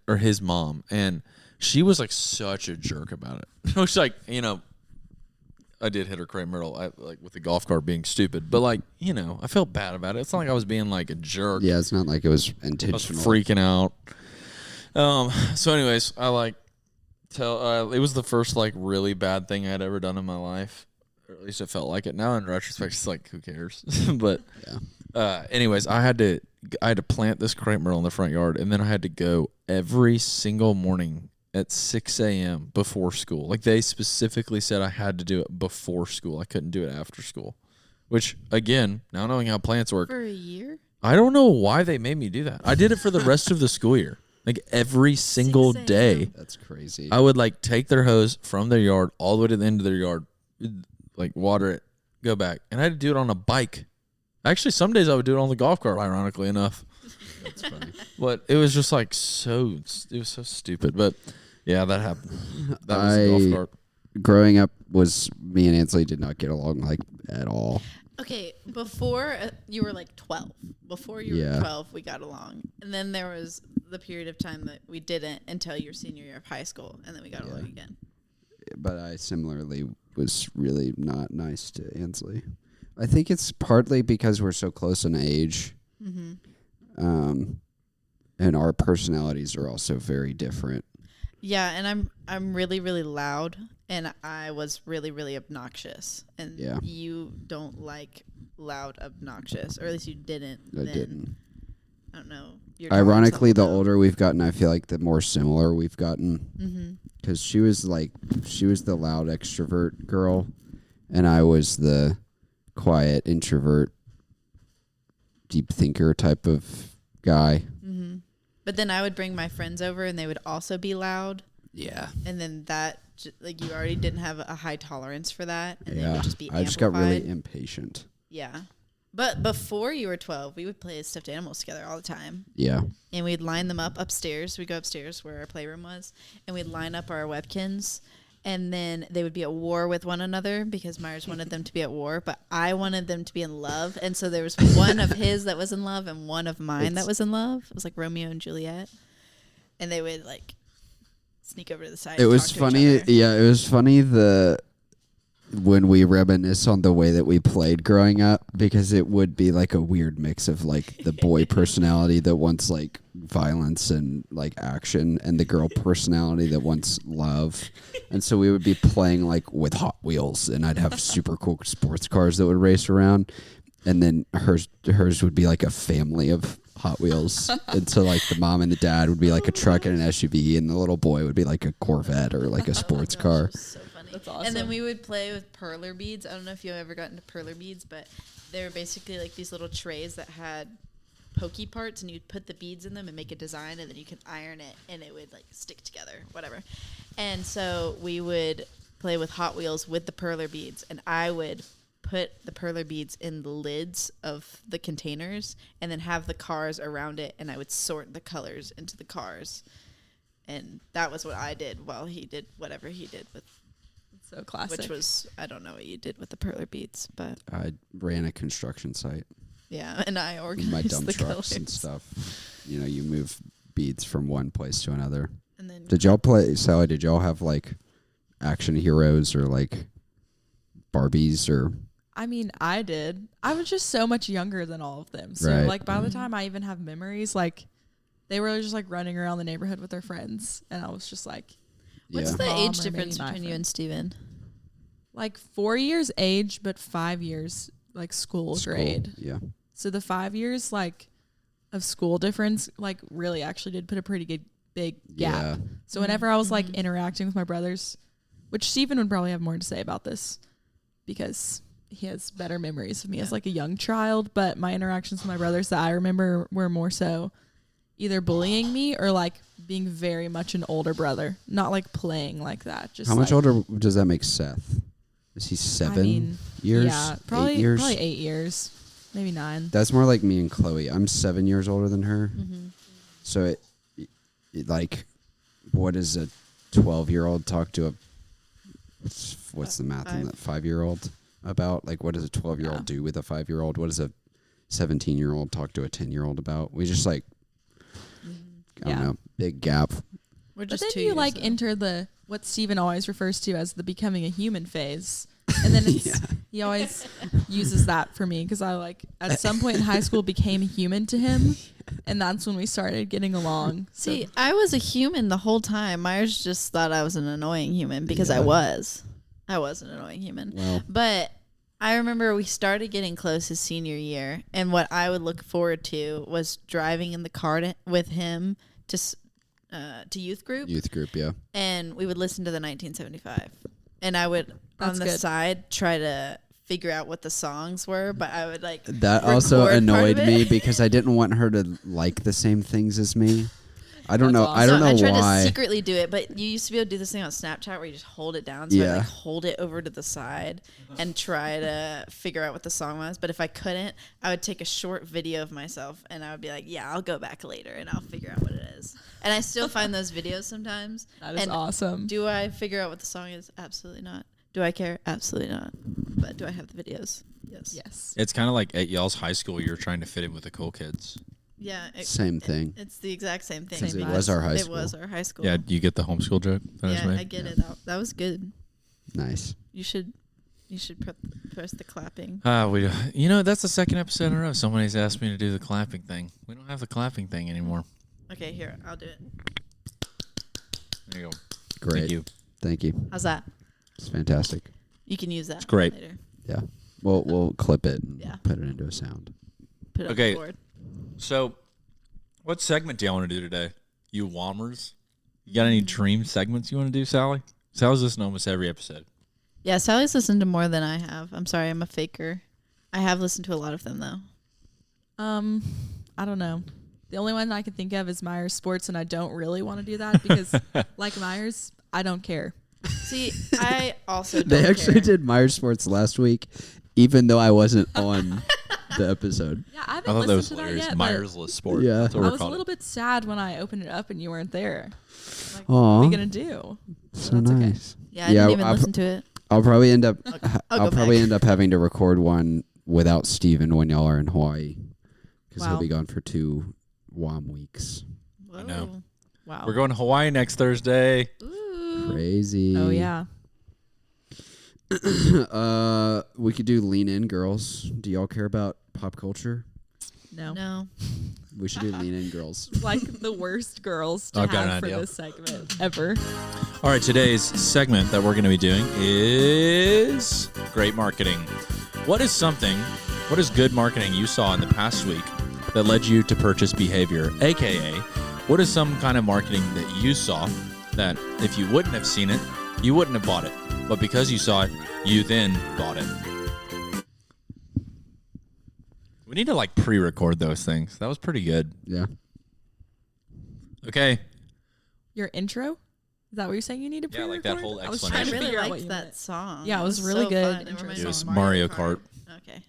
or his mom, and she was like such a jerk about it. Which I did hit her crepe myrtle, with the golf cart being stupid, but I felt bad about it. It's not like I was being like a jerk. Yeah, it's not like it was I was intentional. freaking out. So anyways, it was the first really bad thing I'd ever done in my life. Or at least it felt like it. Now in retrospect, it's like, who cares? But anyways, I had to plant this crepe myrtle in the front yard, and then I had to go every single morning at 6 a.m. before school. Like they specifically said I had to do it before school. I couldn't do it after school. Which again, now knowing how plants work, For a year? I don't know why they made me do that. I did it for the rest of the school year. Like every single 6 day. That's crazy. I would take their hose from their yard all the way to the end of their yard, water it, go back. And I had to do it on a bike. Actually, some days I would do it on the golf cart, ironically enough. That's funny. But it was just it was so stupid. But yeah, that happened. That was the golf cart. Growing up, me and Ansley did not get along at all. Okay, before you were 12. Before you were 12, we got along. And then there was the period of time that we didn't until your senior year of high school, and then we got along again. But I similarly was really not nice to Ansley. I think it's partly because we're so close in age. Mm-hmm. And our personalities are also very different. Yeah, and I'm really, really loud, and I was really, really obnoxious. And you don't like loud, obnoxious, or at least you didn't. I didn't. I don't know. Ironically, the older we've gotten, I feel like the more similar we've gotten. Because she was the loud extrovert girl, and I was the quiet introvert, deep thinker type of guy. Mm-hmm. But then I would bring my friends over, and they would also be loud. Yeah. And then that, you already didn't have a high tolerance for that, and they would just be I amplified. just got really impatient. Yeah. But before you were 12, we would play as stuffed animals together all the time. Yeah. And we'd line them up upstairs. We'd go upstairs where our playroom was, and we'd line up our Webkins, and then they would be at war with one another because Myres wanted them to be at war, but I wanted them to be in love. And so there was one of his that was in love and one of mine that was in love. It was like Romeo and Juliet. And they would sneak over to the side. It was funny. Yeah, it was funny when we reminisce on the way that we played growing up, because it would be a weird mix of the boy personality that wants violence and action, and the girl personality that wants love. And so we would be playing with Hot Wheels, and I'd have super cool sports cars that would race around, and then hers would be a family of Hot Wheels. And so the mom and the dad would be a truck and an SUV, and the little boy would be a Corvette or a sports car. So funny. That's awesome. And then we would play with perler beads. I don't know if you've ever gotten to perler beads, but they were basically these little trays that had pokey parts, and you'd put the beads in them and make a design, and then you could iron it, and it would stick together, whatever. And so we would play with Hot Wheels with the perler beads, and I would put the perler beads in the lids of the containers and then have the cars around it, and I would sort the colors into the cars. And that was what I did while he did whatever he did with. So classic. Which was, I don't know what you did with the perler beads, but I ran a construction site. yeah, and I organized My dump the trucks colors and stuff. You move beads from one place to another. And then Did y'all play, Sally, did y'all have action heroes or Barbies or? I mean, I did. I was just so much younger than all of them. So Right. by the time I even have memories, they were just running around the neighborhood with their friends, and I was just what's Yeah. the Mom age or difference maybe my between you and Steven? 4 years age, but 5 years school grade. Yeah. So the 5 years of school difference, like really actually did put a pretty good big gap. Yeah. So whenever I was like interacting with my brothers, which Stephen would probably have more to say about this because he has better memories of me as like a young child, but my interactions with my brothers that I remember were more so either bullying me or like being very much an older brother, not like playing like that. Just How much like, older does that make Seth? Is he 7 years? Yeah, probably 8 years? Probably 8 years, maybe 9. That's more like me and Chloe. I'm 7 years older than her. So it like, what does a 12-year-old talk to a? What's the math on that 5-year-old about? Like, what does a 12-year-old do with a 5-year-old? What does a 17-year-old talk to a 10-year-old about? We just like, I don't know, big gap. We're But just then 2 you years like though. enter the what Stephen always refers to as the becoming a human phase, and then it's he always uses that for me because I like at some point in high school became human to him, and that's when we started getting along. So See, I was a human the whole time. Myers just thought I was an annoying human because I was. I was an annoying human. Well, But I remember we started getting close his senior year, and what I would look forward to was driving in the car with him to youth group, yeah. and we would listen to the 1975, and I would That's on the good. side try to figure out what the songs were, but I would like That also record part annoyed of me it. because I didn't want her to like the same things as me. I don't That's know. I don't So know I tried why. to secretly do it, but you used to be able to do this thing on Snapchat where you just hold it down. So I Yeah. like hold it over to the side and try to figure out what the song was. But if I couldn't, I would take a short video of myself and I would be like, yeah, I'll go back later and I'll figure out what it is. And I still find those videos sometimes. that is and awesome. Do I figure out what the song is? Absolutely not. Do I care? Absolutely not. But do I have the videos? Yes. Yes. It's kind of like at y'all's high school, you're trying to fit in with the cool kids. Yeah. Same thing. It's the exact same thing. 'Cause it because was our high It school. was our high school. Yeah, you get the homeschool joke that I Yeah, just made? I get it. That was good. Nice. You should press the clapping. That's the second episode in a row. Somebody's asked me to do the clapping thing. We don't have the clapping thing anymore. Okay, here, I'll do it. There you go. Great. Thank you. Thank you. How's that? It's fantastic. You can use that. It's great. Later. Yeah. We'll clip it and Yeah. put it into a sound. Put it Okay. on the board. So, what segment do y'all want to do today? You Whammers? You got any dream segments you want to do, Sally? Sally's listening to almost every episode. Yeah, Sally's listened to more than I have. I'm sorry, I'm a faker. I have listened to a lot of them though. I don't know. The only one I can think of is Myers Sports, and I don't really want to do that because, like Myers, I don't care. See, I also don't They actually care. did Myers Sports last week, even though I wasn't on the episode. Yeah, I I haven't thought that listened was to that hilarious. yet. Myers-less sport. Yeah. That's what I we're was a calling little it. bit sad when I opened it up and you weren't there. Like, Aw. what are we gonna do? So That's okay. nice. Yeah, I didn't even I'll listen to it. I'll probably end up. I'll go probably back. end up having to record one without Steven when y'all are in Hawaii, because he'll Wow. be gone for 2 WOM weeks. I know. Whoa. Wow. We're going to Hawaii next Thursday. Ooh. Crazy. Oh yeah. We could do Lean In Girls. Do y'all care about pop culture? No. No. We should do Lean In Girls. Like the worst girls to I've got an have for idea. this segment ever. All right, today's segment that we're going to be doing is great marketing. What is good marketing you saw in the past week that led you to purchase behavior? AKA, what is some kind of marketing that you saw that if you wouldn't have seen it, you wouldn't have bought it, but because you saw it, you then bought it? We need to like pre-record those things. That was pretty good. Yeah. Okay. Your intro? Is that what you're saying you need to Yeah, like that whole I was I trying to explanation. really figure out what liked you that meant. song. Yeah, it was really so good fun. It intro reminds It me was of Mario Kart. Okay.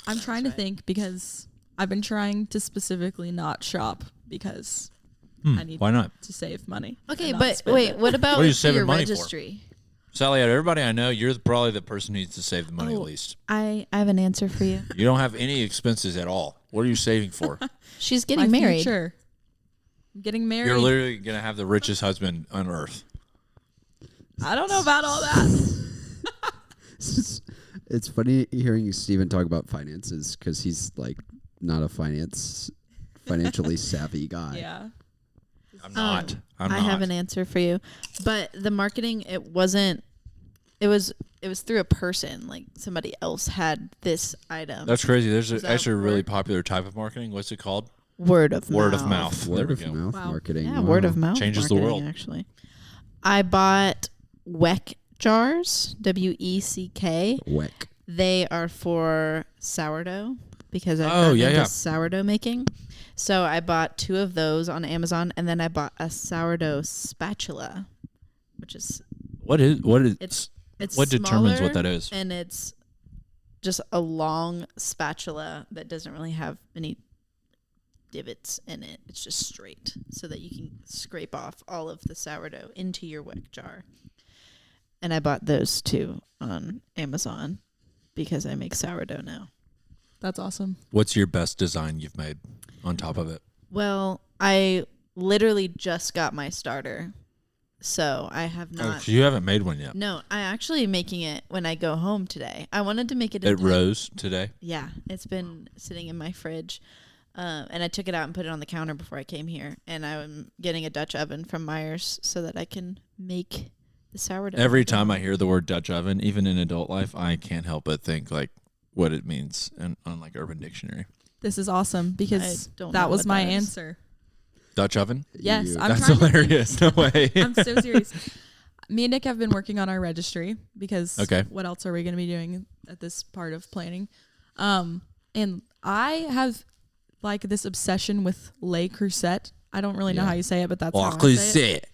I'm trying to That's right. think because I've been trying to specifically not shop because I need Why not? to save money. Okay, and not but spend wait, it. what about What are you like, for saving your money for? registry? Sally, out of everybody I know, you're probably the person who needs to save the money Oh. at least. I have an answer for you. You don't have any expenses at all. What are you saving for? She's My getting married. future. I'm getting married. You're literally going to have the richest husband on earth. I don't know about all that. It's funny hearing Steven talk about finances because he's like not a financially savvy guy. Yeah. I'm not. I'm I not. have an answer for you. But the marketing, it was through a person. Like somebody else had this item. That's crazy. There's Does that actually a really work? popular type of marketing. What's it called? Word of Word mouth. of mouth. Word There of we go. mouth Wow. marketing. Yeah, Wow. word of mouth Changes the marketing, world. Actually, I bought Weck jars. WECK. Weck. They are for sourdough because I've Oh, gotten yeah, into yeah. sourdough making. So I bought 2 of those on Amazon, and then I bought a sourdough spatula, which is What is it's what determines what smaller, that is? and it's just a long spatula that doesn't really have any divots in it. It's just straight so that you can scrape off all of the sourdough into your Weck jar. And I bought those 2 on Amazon because I make sourdough now. That's awesome. What's your best design you've made on top of it? Well, I literally just got my starter, so I have not. So you haven't made one yet. No, I'm actually making it when I go home today. I wanted to make it. It rose today. Yeah, it's been sitting in my fridge, and I took it out and put it on the counter before I came here. And I'm getting a Dutch oven from Myres so that I can make the sourdough. Every time I hear the word Dutch oven, even in adult life, I can't help but think like what it means on like Urban Dictionary. This is awesome because I don't that know was what my that is. answer. Dutch oven? Yes, You- I'm That's trying to think- hilarious. No way. I'm so serious. Me and Nick have been working on our registry because Okay. what else are we going to be doing at this part of planning? And I have like this obsession with Le Creuset. I don't really know Yeah. how you say it, but that's Oh, how I say it. it.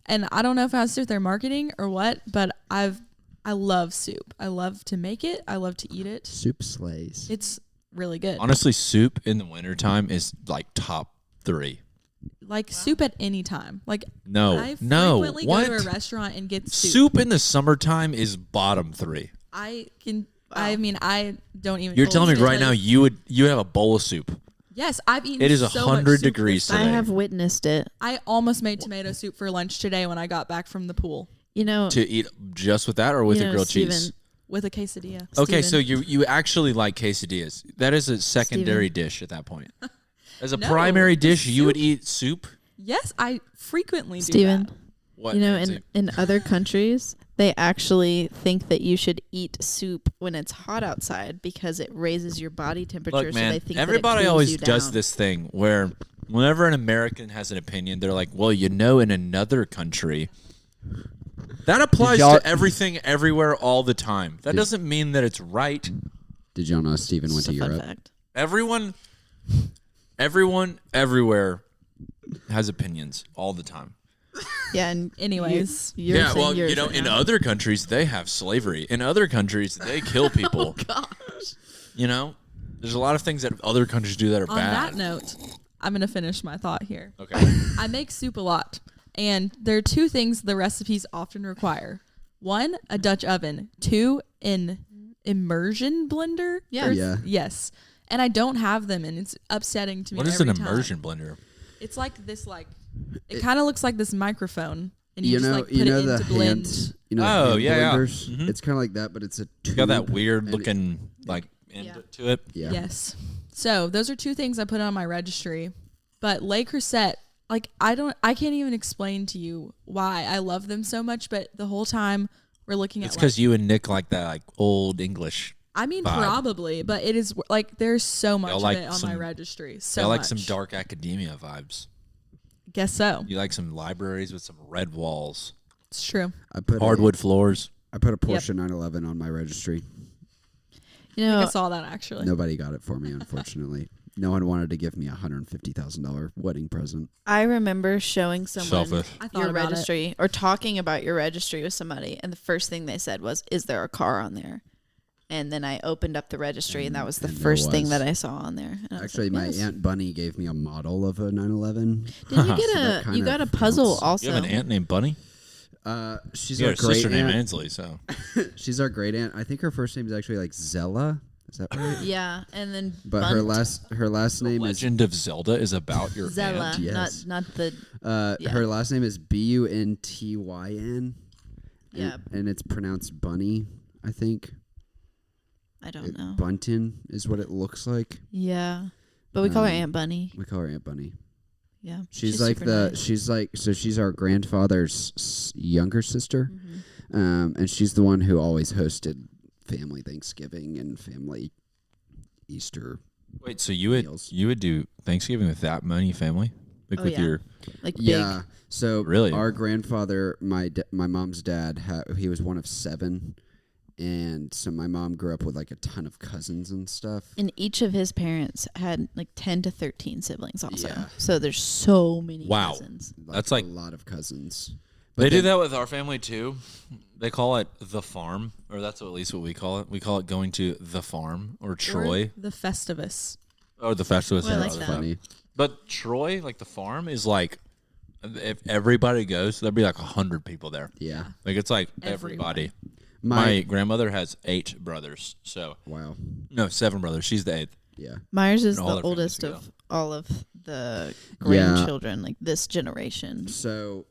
And I don't know if it has to do with their marketing or what, but I love soup. I love to make it. I love to eat it. Soup slays. It's really good. Honestly, soup in the wintertime is like top 3. Like soup at any time. Like No, I no. frequently What? go to a restaurant and get soup. Soup in the summertime is bottom 3. I can. I mean, I don't even. You're telling me fully right now tell you have a bowl of soup. Yes, I've eaten. It is so much 100 soup degrees this I today. have witnessed it. I almost made tomato soup for lunch today when I got back from the pool You know, To eat just with that or with you a know, grilled Steven, cheese? with a quesadilla. Okay, Steven. so you actually like quesadillas. That is a secondary dish at that point. As a No, primary the dish, you would soup- eat soup? Yes, I frequently do Steven, that. What? you know, Nancy? in other countries, they actually think that you should eat soup when it's hot outside because it raises your body temperature. Look, so man, they think everybody that it cools always you does down. this thing where whenever an American has an opinion, they're like, well, you know, in another country. That applies y'all- to everything, everywhere, all the time. That doesn't mean that it's right. Did y'all know Stephen went Just to a fun Europe? fact. Everyone, everywhere has opinions all the time. Yeah, and Anyways. you're Yeah, saying well, yours you know, right in now. other countries, they have slavery. In other countries, they kill people. You know, there's a lot of things that other countries do that are On bad. that note, I'm gonna finish my thought here. Okay. I make soup a lot, and there are 2 things the recipes often require: 1, a Dutch oven; 2, an immersion blender. Yeah. Yeah. Yes. And I don't have them, and it's upsetting to me. What is every an time. immersion blender? It's like this, it kind of looks like this microphone, and you, just know, like put you know it the into blend. hand. You know, Oh, the hand yeah, yeah. blenders? Mhm. It's kind of like that, but it's a tube. Got that weird and it- looking like end Yeah. to it. Yeah. Yes. So those are 2 things I put on my registry. But Le Creuset, like I can't even explain to you why I love them so much. But the whole time we're looking at, It's because you and Nick like that like old English. I mean, vibe. probably, but it is like there's so much Y'all of like it on some- my registry. So I like much. some dark academia vibes. Guess so. You like some libraries with some red walls, It's true. I put hardwood floors. I put a Porsche 911 on my registry. You I think I know, saw that actually. Nobody got it for me, unfortunately. No one wanted to give me a $150,000 wedding present. I remember showing someone Selfish. I thought your about it. registry or talking about your registry with somebody, and the first thing they said was, "Is there a car on there?" And then I opened up the registry, and that was the And there first thing was. that I saw on there. And I was Actually, like, my yes. Aunt Bunny gave me a model of a 911. Did you get So that a? kind You got a of puzzle counts. also. You have an aunt named Bunny? She's You our got a sister great named aunt. Ansley, so. She's our great aunt. I think her first name is actually like Zella. Is that right? Yeah, and then But Bunt, her last name is Legend of Zelda is about your Zella, aunt. Yes. not the yeah. her last name is Buntyn. yeah. And it's pronounced Bunny, I think. I don't know. Bunton is what it looks like. Yeah, but we call her Um, Aunt Bunny. We call her Aunt Bunny. Yeah, She's like super nice. she's our grandfather's younger sister. Mhm. And she's the one who always hosted family Thanksgiving and family Easter Wait, so meals. you would do Thanksgiving with that many family? Like Oh, with yeah. your Like big. Yeah. So Really? our grandfather, my mom's dad, he was one of 7, and so my mom grew up with like a ton of cousins and stuff. And each of his parents had like 10 to 13 siblings also. Yeah. So there's so many Wow. cousins. That's like- a lot of cousins. They do then- that with our family too. They call it the farm, or that's at least what we call it. We call it going to the farm or Troy. Or the Festivus. Or the Festivus. Well, I like that's that. Funny. But Troy, like the farm, is like if everybody goes, there'd be like 100 people there. Yeah. Like it's like Everyone. everybody. My grandmother has 8 brothers, so Wow. no 7 brothers. She's the 8th. Yeah. Myers is And all the their families oldest together. of all of the Yeah. grandchildren, like this generation. So,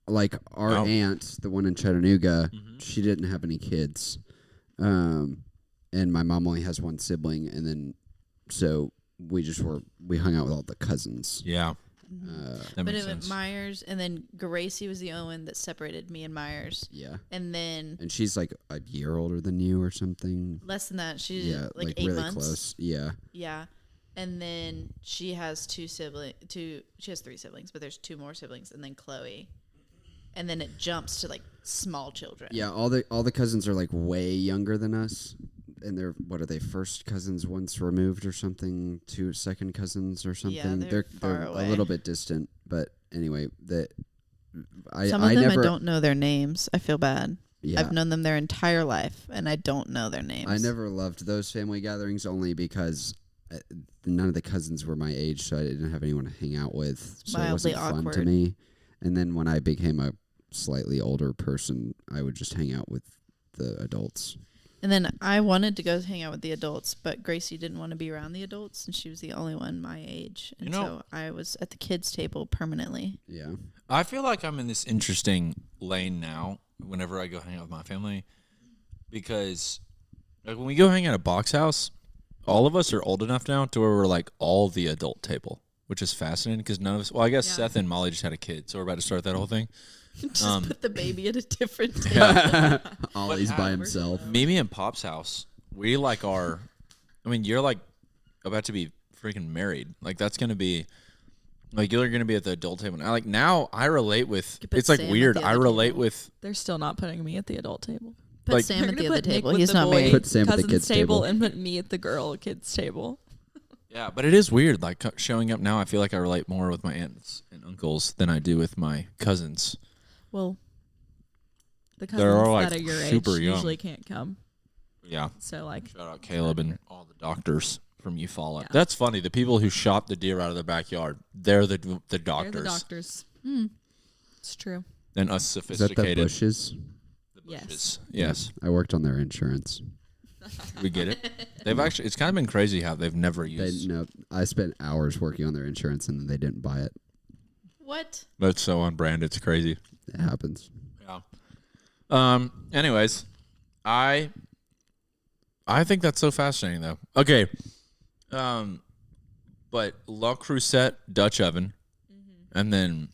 like our Oh. aunt, the one in Chattanooga, Mhm. she didn't have any kids, and my mom only has one sibling, and then so we hung out with all the cousins. Yeah, that But makes it went sense. Myers, and then Gracie was the only one that separated me and Myers. Yeah. And then And she's like a year older than you or something. less than that, she's Yeah, like 8 really months. close. Yeah. Yeah. And then she has she has 3 siblings, but there's 2 more siblings, and then Chloe. And then it jumps to like small children. Yeah, all the cousins are like way younger than us. And they're what are they, first cousins once removed or something, 2 second cousins or something. Yeah, they're far a away. little bit distant, but anyway, Some of them never I don't know their names. I feel bad. yeah. I've known them their entire life, and I don't know their names. I never loved those family gatherings only because none of the cousins were my age, so I didn't have anyone to hang out with. So it wasn't mildly fun to awkward. me. And then when I became a slightly older person, I would just hang out with the adults. And then I wanted to go hang out with the adults, but Gracie didn't want to be around the adults, and she was the only one my age. And You know- so I was at the kids' table permanently. Yeah. I feel like I'm in this interesting lane now whenever I go hang out with my family, because like when we go hang out at a box house, all of us are old enough now to where we're like all the adult table, which is fascinating because none of us. Well, I guess Yeah. Seth and Molly just had a kid, so we're about to start that whole thing. Just Um, put the baby at a different table. Ollie's by himself. Mimi and Pop's house, we like are. I mean, you're like about to be freaking married. Like that's gonna be. Like you're gonna be at the adult table. Now, like now, I relate with. could put It's like Sam at weird. the I other relate table. with. They're still not putting me at the adult table. Put Like- Sam They're at gonna the put other table. Nick with He's the not boy married. Put Sam at the cousins kids' table table. and put me at the girl kids table. Yeah, but it is weird. Like showing up now, I feel like I relate more with my aunts and uncles than I do with my cousins. Well, the They're cousins all, like, that are your age super young. usually can't come. Yeah. So like, Shout out Caleb and all the doctors from Eufaula. Yeah. That's funny. The people who shot the deer out of their backyard, they're the they're doctors. the doctors. It's true. And us Is that the sophisticated. Bushes? The Yes. bushes. Yes. I worked on their insurance. We get it. They've actually, it's kind of been crazy how they've never They used. no, I spent hours working on their insurance and then they didn't buy it. What? That's so on brand. It's crazy. It happens. Yeah. Anyways, I think that's so fascinating though. Okay. But La Crusette Dutch oven, and then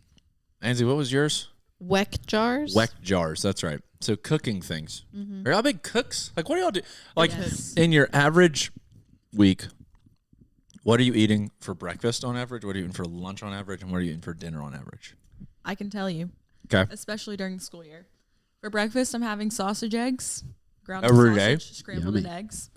Ansley, what was yours? Weck jars? Weck jars. That's right. So cooking things. Are y'all big cooks? Like, what do y'all do? Like Yes. in your average week, what are you eating for breakfast on average? What are you eating for lunch on average? And what are you eating for dinner on average? I can tell you, Okay. especially during the school year. For breakfast, I'm having sausage eggs, ground Every day? sausage, scrambled Yummy. in eggs.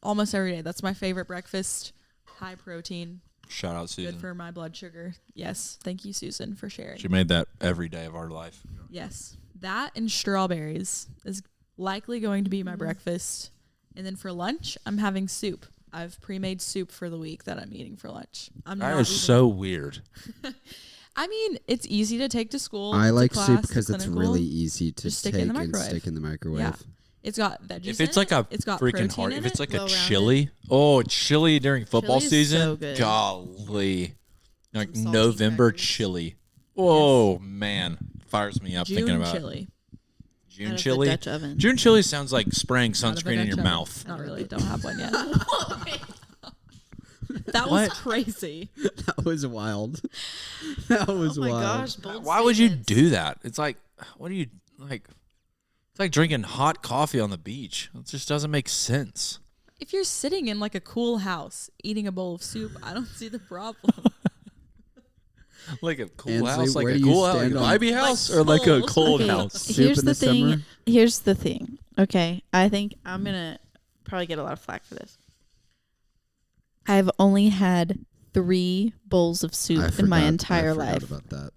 Almost every day. That's my favorite breakfast. High protein, Shout out Susan. good for my blood sugar. Yes, thank you, Susan, for sharing. She made that every day of our life. Yes, that and strawberries is likely going to be my breakfast. And then for lunch, I'm having soup. I've pre-made soup for the week that I'm eating for lunch. I'm That not is even- so weird. I mean, it's easy to take to school. I to like class, soup to because it's clinical. really easy to Just stick take it in the and microwave. stick in the microwave. Yeah. It's got veggies. If in it's like it. a It's got freaking protein hard, in if it's it. like a Well-rounded. chili, chili during football Chili's season, so good. golly, like Some salty November crackers. chili. Oh man, fires me up thinking June about it. chili. June Out of the chili. Dutch oven. June chili sounds like spraying Out of a sunscreen in Dutch your oven. mouth. Not really. Don't have one yet. That What? was crazy. That was wild. That was Oh my wild. gosh, bold Why would you statements. do that? It's like, what are you like? It's like drinking hot coffee on the beach. It just doesn't make sense. if you're sitting in like a cool house eating a bowl of soup, I don't see the problem. Like a cool Ansley, house, like where a do you cool house, like stand a on- vibey house, or Like like a cold. cold Okay, house. Soup Here's in the the thing. summer? Here's the thing. Okay, I think I'm gonna probably get a lot of flack for this. I've only had 3 bowls of I soup in my forgot- entire I forgot life. about that.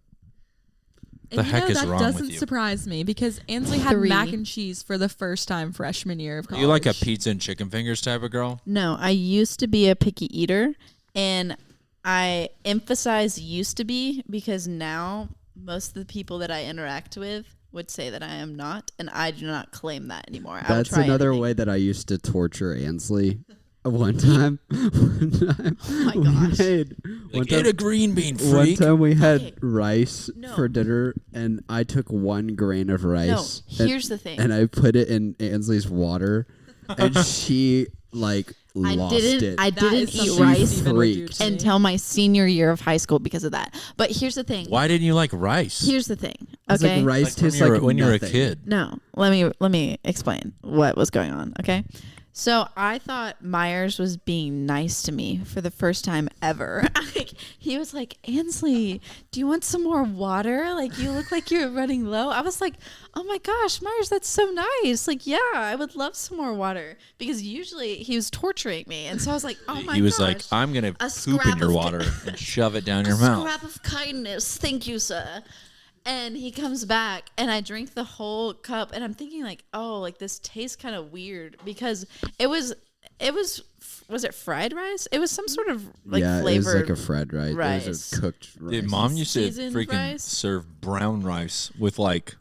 And The you heck know, is that wrong with doesn't you? surprise me because Ansley had 3. mac and cheese for the first time freshman year of college. You like a pizza and chicken fingers type of girl? No, I used to be a picky eater, and I emphasize used to be because now most of the people that I interact with would say that I am not, and I do not claim that anymore. I will That's try another anything. way that I used to torture Ansley. One time, Oh my gosh. Like, eat a green bean, one freak. time we had Okay. rice No. for dinner, and I took 1 grain of No, rice. here's the thing. and I put it in Ansley's water, and she like I lost didn't. it. I That didn't is eat something rice Stephen would do freaked. to me. until my senior year of high school because of that. But here's the thing. Why didn't you like rice? Here's the thing. I was Okay. like, rice Like when tastes you were, like when you were a nothing. kid. No, let me explain what was going on. Okay, so I thought Myers was being nice to me for the first time ever. He was like, "Ansley, do you want some more water? Like, you look like you're running low." I was like, "Oh my gosh, Myers, that's so nice. Like, yeah, I would love some more water," because usually he was torturing me, and so I was like, "Oh my." He was gosh, like, I'm gonna a poop in scrap your of water and shove it down your a mouth. scrap of kindness, thank you, sir. And he comes back, and I drink the whole cup, and I'm thinking like, oh, like this tastes kind of weird because it was it fried rice? It was some sort of like yeah, flavored. it was like a fried rice. It was rice. a cooked rice. Dude, mom used to Seasoned freaking rice? serve brown rice with like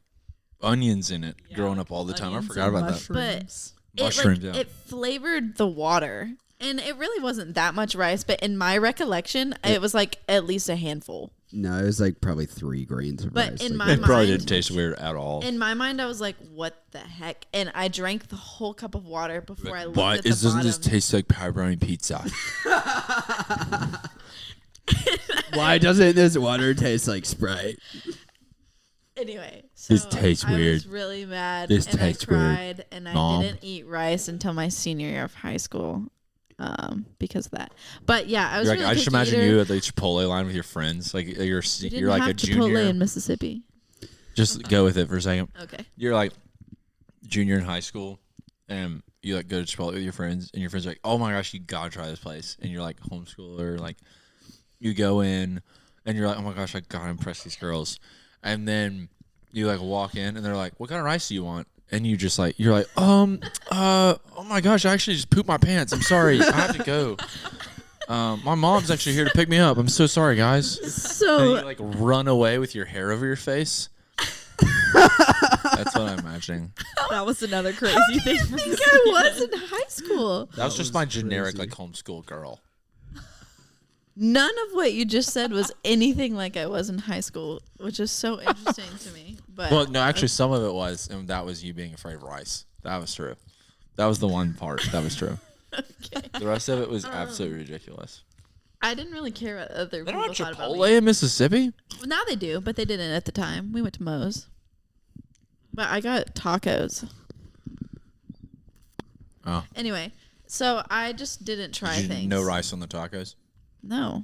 onions in it growing up all the time. I Onions forgot and about mushrooms. It, Mushrooms, like, yeah. it flavored the water, and it really wasn't that much rice. But in my recollection, it was like at least a handful. No, it was like probably 3 grains of But rice. in like my that. It probably mind- didn't taste weird at all. In my mind, I was like, "What the heck?" And I drank the whole cup of water before I looked Why at the doesn't bottom. this taste like pepperoni pizza? Why doesn't this water taste like Sprite? Anyway, so This tastes I weird. was really mad. This and tastes I weird. cried, and I Mom. didn't eat rice until my senior year of high school, because of that. But yeah, I was You're like, really I just picky imagine eater. you at the Chipotle line with your friends. Like We you're didn't like have a Chipotle junior. in Mississippi. Just go with it for a second. Okay. You're like junior in high school, and you like go to Chipotle with your friends, and your friends are like, "Oh my gosh, you gotta try this place." And you're like homeschooler, like you go in, and you're like, "Oh my gosh, I gotta impress these girls," and then you like walk in, and they're like, "What kind of rice do you want?" And you just like you're like, oh my gosh, I actually just pooped my pants. I'm sorry, I have to go. My mom's actually here to pick me up. I'm so sorry, guys. And So you like run away with your hair over your face. That's what I'm imagining. That was another crazy thing. I think I was in high school. That was just my was generic crazy. like homeschool girl. None of what you just said was anything like I was in high school, which is so interesting to me. But Well, no, actually, some of it was, and that was you being afraid of rice. That was true. That was the one part that was true. okay. The rest of it was absolutely ridiculous. I didn't really care what other They people don't have thought about Chipotle me. in Mississippi. Well, now they do, but they didn't at the time. We went to Moe's. But I got tacos. Oh, Anyway, so I just didn't try Did you things. no rice on the tacos. No.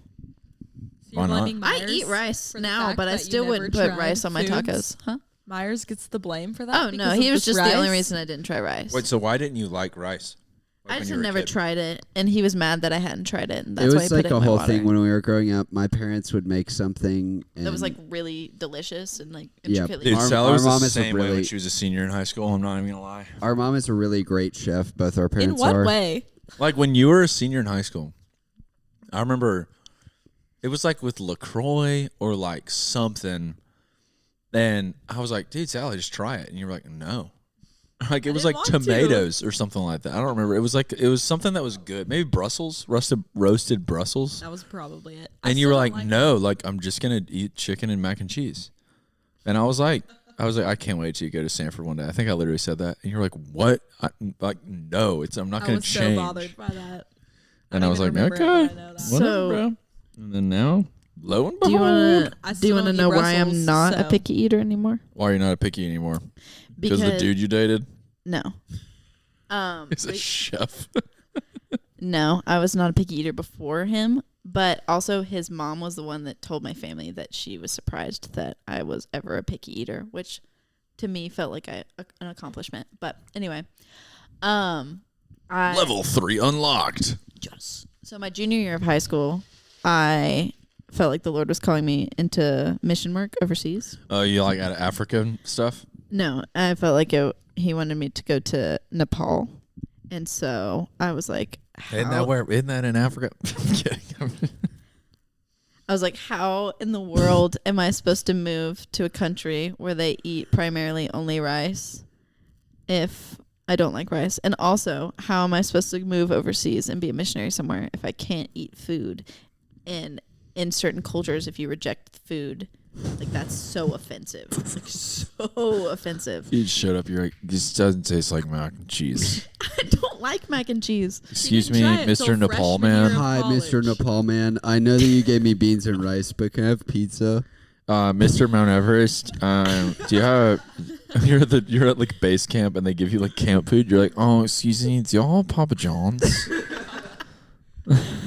You're Why not? blaming I Myers eat rice for the now, fact but I that you still never wouldn't put tried rice on my foods? tacos. Huh? Myers gets the blame for that. Oh, no. because He of was this just the only rice? reason I didn't try rice. Wait, so why didn't you like rice? Like I when just you had were a never kid? tried it, and he was mad that I hadn't tried it, and that's It why he was put like it a in my whole water. thing when we were growing up. My parents would make something and That was like really delicious and like Yeah, intricately. Dude, Our- Sally our was mom the is a same way when really- she was a senior in high school. I'm not even gonna lie. our mom is a really great chef. Both our In parents what are. way? Like when you were a senior in high school, I remember it was like with LaCroix or like something. And I was like, dude, Sally, just try it. And you were like, no. Like it was didn't like want to. tomatoes or something like that. I don't remember. It was something that was good. Maybe Brussels, roasted Brussels. That was probably it. I And you were still like, don't no, like I'm just gonna eat chicken and mac and cheese. And I was like, I can't wait till you go to Sanford one day. I think I literally said that. And you're like, what? Like, no, I'm not I gonna was change. so bothered by that. And I was like, don't even okay, remember it, but I know that. So- whatever, bro. And then now, lo and Do you behold, want I to? Do still you want to don't know eat why I'm Brussels, not a so- picky eater anymore? why are you not a picky anymore? Because the dude you dated No. is a but chef. No, I was not a picky eater before him, but also his mom was the one that told my family that she was surprised that I was ever a picky eater, which to me felt like an accomplishment. But anyway, Level 3 unlocked. Yes. So my junior year of high school, I felt like the Lord was calling me into mission work overseas. Oh, you like out of Africa and stuff? No, I felt like he wanted me to go to Nepal. And so I was like, Isn't that in Africa? I'm kidding. I was like, how in the world am I supposed to move to a country where they eat primarily only rice if I don't like rice? And also, how am I supposed to move overseas and be a missionary somewhere if I can't eat food? And in certain cultures, if you reject food, like that's so offensive. Like so offensive. You just showed up. You're like, this doesn't taste like mac and cheese. I don't like mac and cheese. Excuse me, didn't try it Mr. till Nepal freshman year Man. of Hi, college. Mr. Nepal Man. I know that you gave me beans and rice, but can I have pizza? Mr. Mount Everest. Do you have? You're at like base camp and they give you like camp food. You're like, oh, excuse me, do y'all have Papa John's?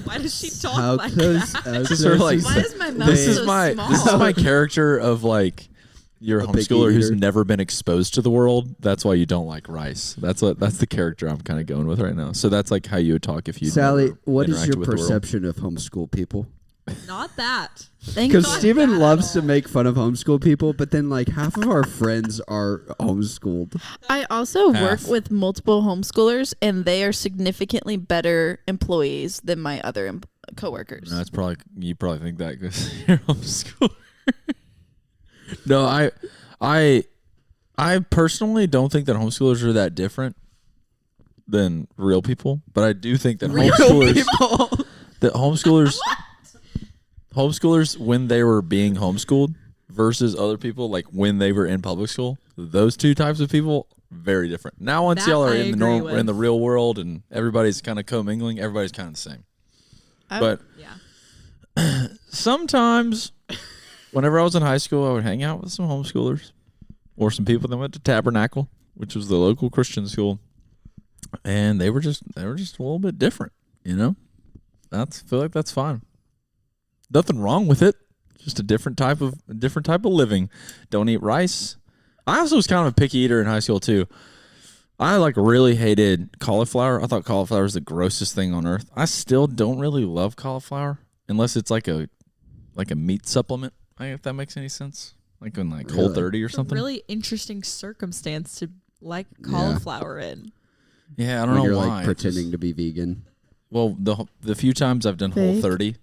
Why does she talk How like close? that? How This is close sort of like- is Why that? is my mouth This so is my small? this is my character of like you're a A picky homeschooler who's eater. never been exposed to the world. That's why you don't like rice. That's the character I'm kind of going with right now. So that's like how you would talk if you Sally, what is your with the world. perception of homeschool people? Not that. Thank Because God. Stephen loves to make fun of homeschool people, but then like half of our friends are homeschooled. I also Half. work with multiple homeschoolers, and they are significantly better employees than my other coworkers. That's probably you probably think that because you're homeschooler. No, I personally don't think that homeschoolers are that different than real people, but I do think that homeschoolers when they were being homeschooled versus other people like when they were in public school, those two types of people very different. Now once That y'all are I in the agree in the with. real world and everybody's kind of commingling, everybody's kind of the same. But Yeah. sometimes whenever I was in high school, I would hang out with some homeschoolers or some people that went to Tabernacle, which was the local Christian school, and they were just a little bit different, you know. I feel like that's fine. Nothing wrong with it. Just a different type of living. Don't eat rice. I also was kind of a picky eater in high school too. I like really hated cauliflower. I thought cauliflower was the grossest thing on earth. I still don't really love cauliflower unless it's like a meat supplement. If that makes any sense. Like in like Really? Whole30 or It's a something. really interesting circumstance to like cauliflower in. Yeah, I don't When know you're why. like pretending to be vegan. Well, the few times I've done Fake. Whole30,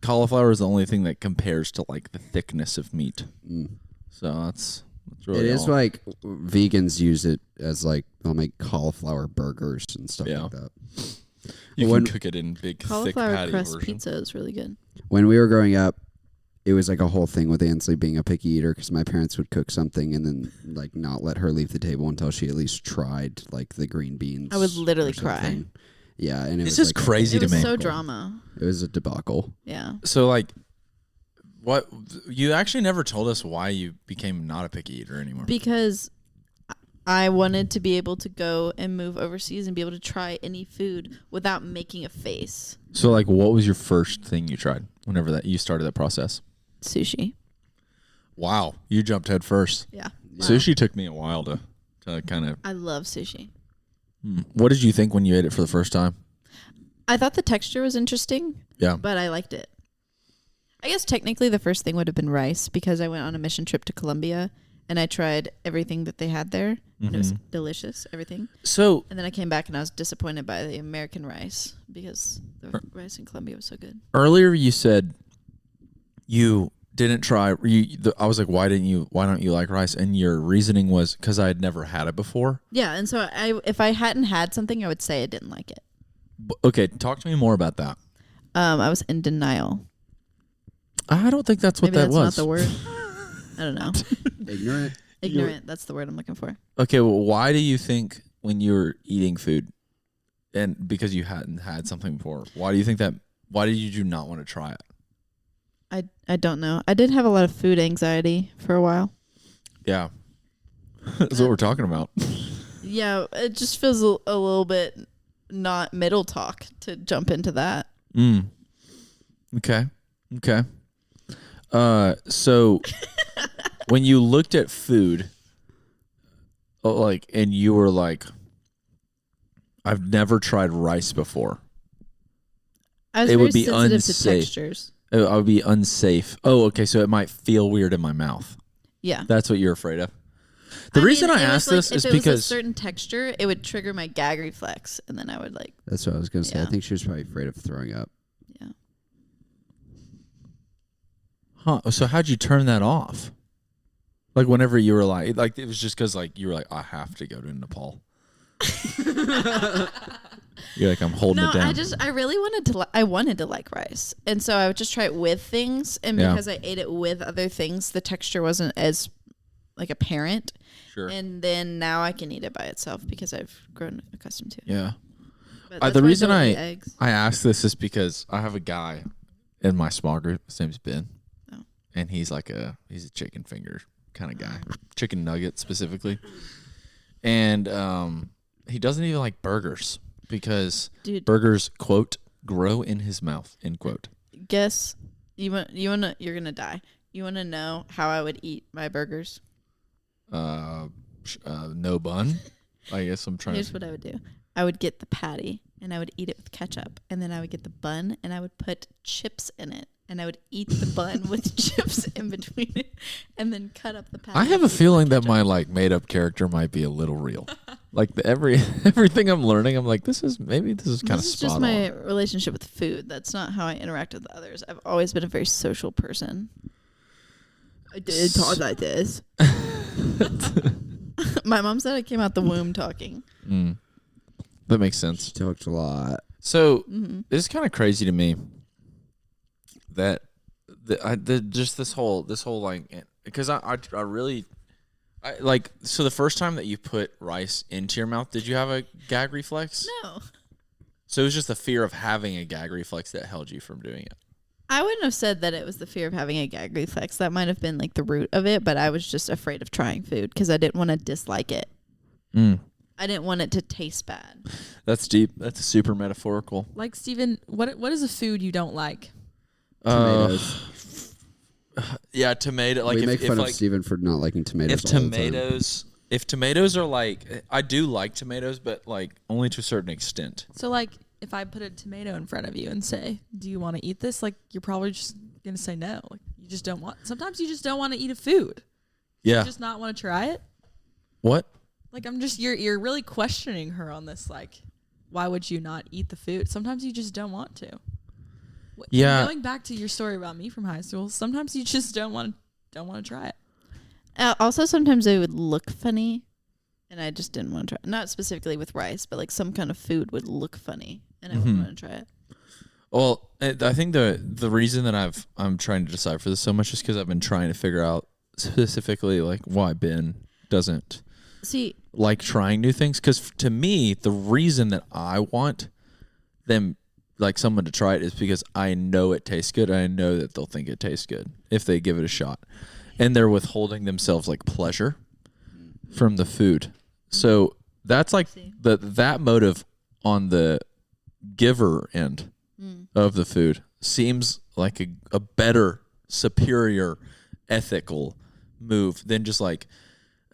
cauliflower is the only thing that compares to like the thickness of meat. Mm. So that's really It is all. like vegans use it as like they'll make cauliflower burgers and stuff Yeah. like that. You when- can cook it in big, thick Cauliflower patty crust version. pizza is really good. When we were growing up, it was like a whole thing with Ansley being a picky eater because my parents would cook something and then like not let her leave the table until she at least tried like the green beans. I would literally or something. cry. Yeah, and it It's was just like crazy It to was me. so drama. It was a debacle. Yeah. So like, what you actually never told us why you became not a picky eater anymore. Because I wanted to be able to go and move overseas and be able to try any food without making a face. So like, what was your first thing you tried whenever that you started that process? Sushi. Wow, you jumped head first. Yeah. Sushi took me a while to kind of. I love sushi. What did you think when you ate it for the first time? I thought the texture was interesting, Yeah. but I liked it. I guess technically the first thing would have been rice because I went on a mission trip to Colombia and I tried everything that they had there. And it was delicious, everything. So And then I came back and I was disappointed by the American rice because the rice in Colombia was so good. earlier you said you didn't try. I was like, why don't you like rice? And your reasoning was because I had never had it before. Yeah, and so if I hadn't had something, I would say I didn't like it. Okay, talk to me more about that. I was in denial. I don't think that's what Maybe that that's was. not the word. I don't know. Ignorant. Ignorant. That's the word I'm looking for. Okay, well, why do you think when you were eating food, and because you hadn't had something before, why do you think that? Why did you not want to try it? I don't know. I did have a lot of food anxiety for a while. Yeah, that's what we're talking about. Yeah, it just feels a little bit not middle talk to jump into that. Okay. So when you looked at food, like, and you were like, I've never tried rice before. I was It very would be sensitive to unsafe. textures. I would be unsafe. Oh, okay. So it might feel weird in my mouth. Yeah. That's what you're afraid of. The reason I asked this is if it was a because certain texture, it would trigger my gag reflex, and then I would like. That's what I was gonna say. I Yeah. think she was probably afraid of throwing up. Yeah. So how'd you turn that off? Like whenever you were like it was just because like you were like, I have to go to Nepal. You're like, I'm holding it down. I really wanted to. I wanted to like rice, and so I would just try it with things. And Yeah. because I ate it with other things, the texture wasn't as like apparent. Sure. And then now I can eat it by itself because I've grown accustomed to it. Yeah. But that's The why reason don't eat eggs. I ask this is because I have a guy in my small group. His name's Ben. Oh. And he's a chicken finger kind of guy. Chicken nugget specifically. And he doesn't even like burgers because Dude. burgers, quote, grow in his mouth, end quote. Guess you're gonna die. You wanna know how I would eat my burgers? No bun. I guess I'm trying Here's what I would do. I would get the patty and I would eat it with ketchup, and then I would get the bun and I would put chips in it, and I would eat the bun with chips in between it, and then cut up the patty. I have a feeling that my like made up character might be a little real. Like everything I'm learning, I'm like, this is kind of This is spot just on. my relationship with food. That's not how I interact with others. I've always been a very social person. I did talk like this. My mom said I came out the womb talking. That makes sense. She talked a lot. So it's kind of crazy to me that just this whole like, because I really like, so the first time that you put rice into your mouth, did you have a gag reflex? No. So it was just the fear of having a gag reflex that held you from doing it. I wouldn't have said that it was the fear of having a gag reflex. That might have been like the root of it, but I was just afraid of trying food because I didn't want to dislike it. I didn't want it to taste bad. That's deep. That's super metaphorical. Like, Stephen, what is a food you don't like? Tomatoes. Yeah, tomato. Like we if, make if fun like, of Stephen for not liking tomatoes. if all the time. if tomatoes are like, I do like tomatoes, but like only to a certain extent. So, like, if I put a tomato in front of you and say, do you want to eat this? Like, you're probably just going to say no. Like, you just don't want, sometimes you just don't want to eat a food. Yeah. You just not want to try it. What? Like, you're really questioning her on this. Like, why would you not eat the food? Sometimes you just don't want to. Yeah. Going back to your story about me from high school, sometimes you just don't want to try it. Also, sometimes it would look funny, and I just didn't want to try it. Not specifically with rice, but like some kind of food would look funny, and I wouldn't want to try it. Well, I think the reason that I'm trying to decipher this so much is because I've been trying to figure out specifically like why Ben doesn't like trying new things. Because to me, the reason that I want them, like someone to try it, is because I know it tastes good. And I know that they'll think it tastes good if they give it a shot, and they're withholding themselves like pleasure from the food. So that's like that motive on the giver end of the food seems like a better, superior, ethical move than just like,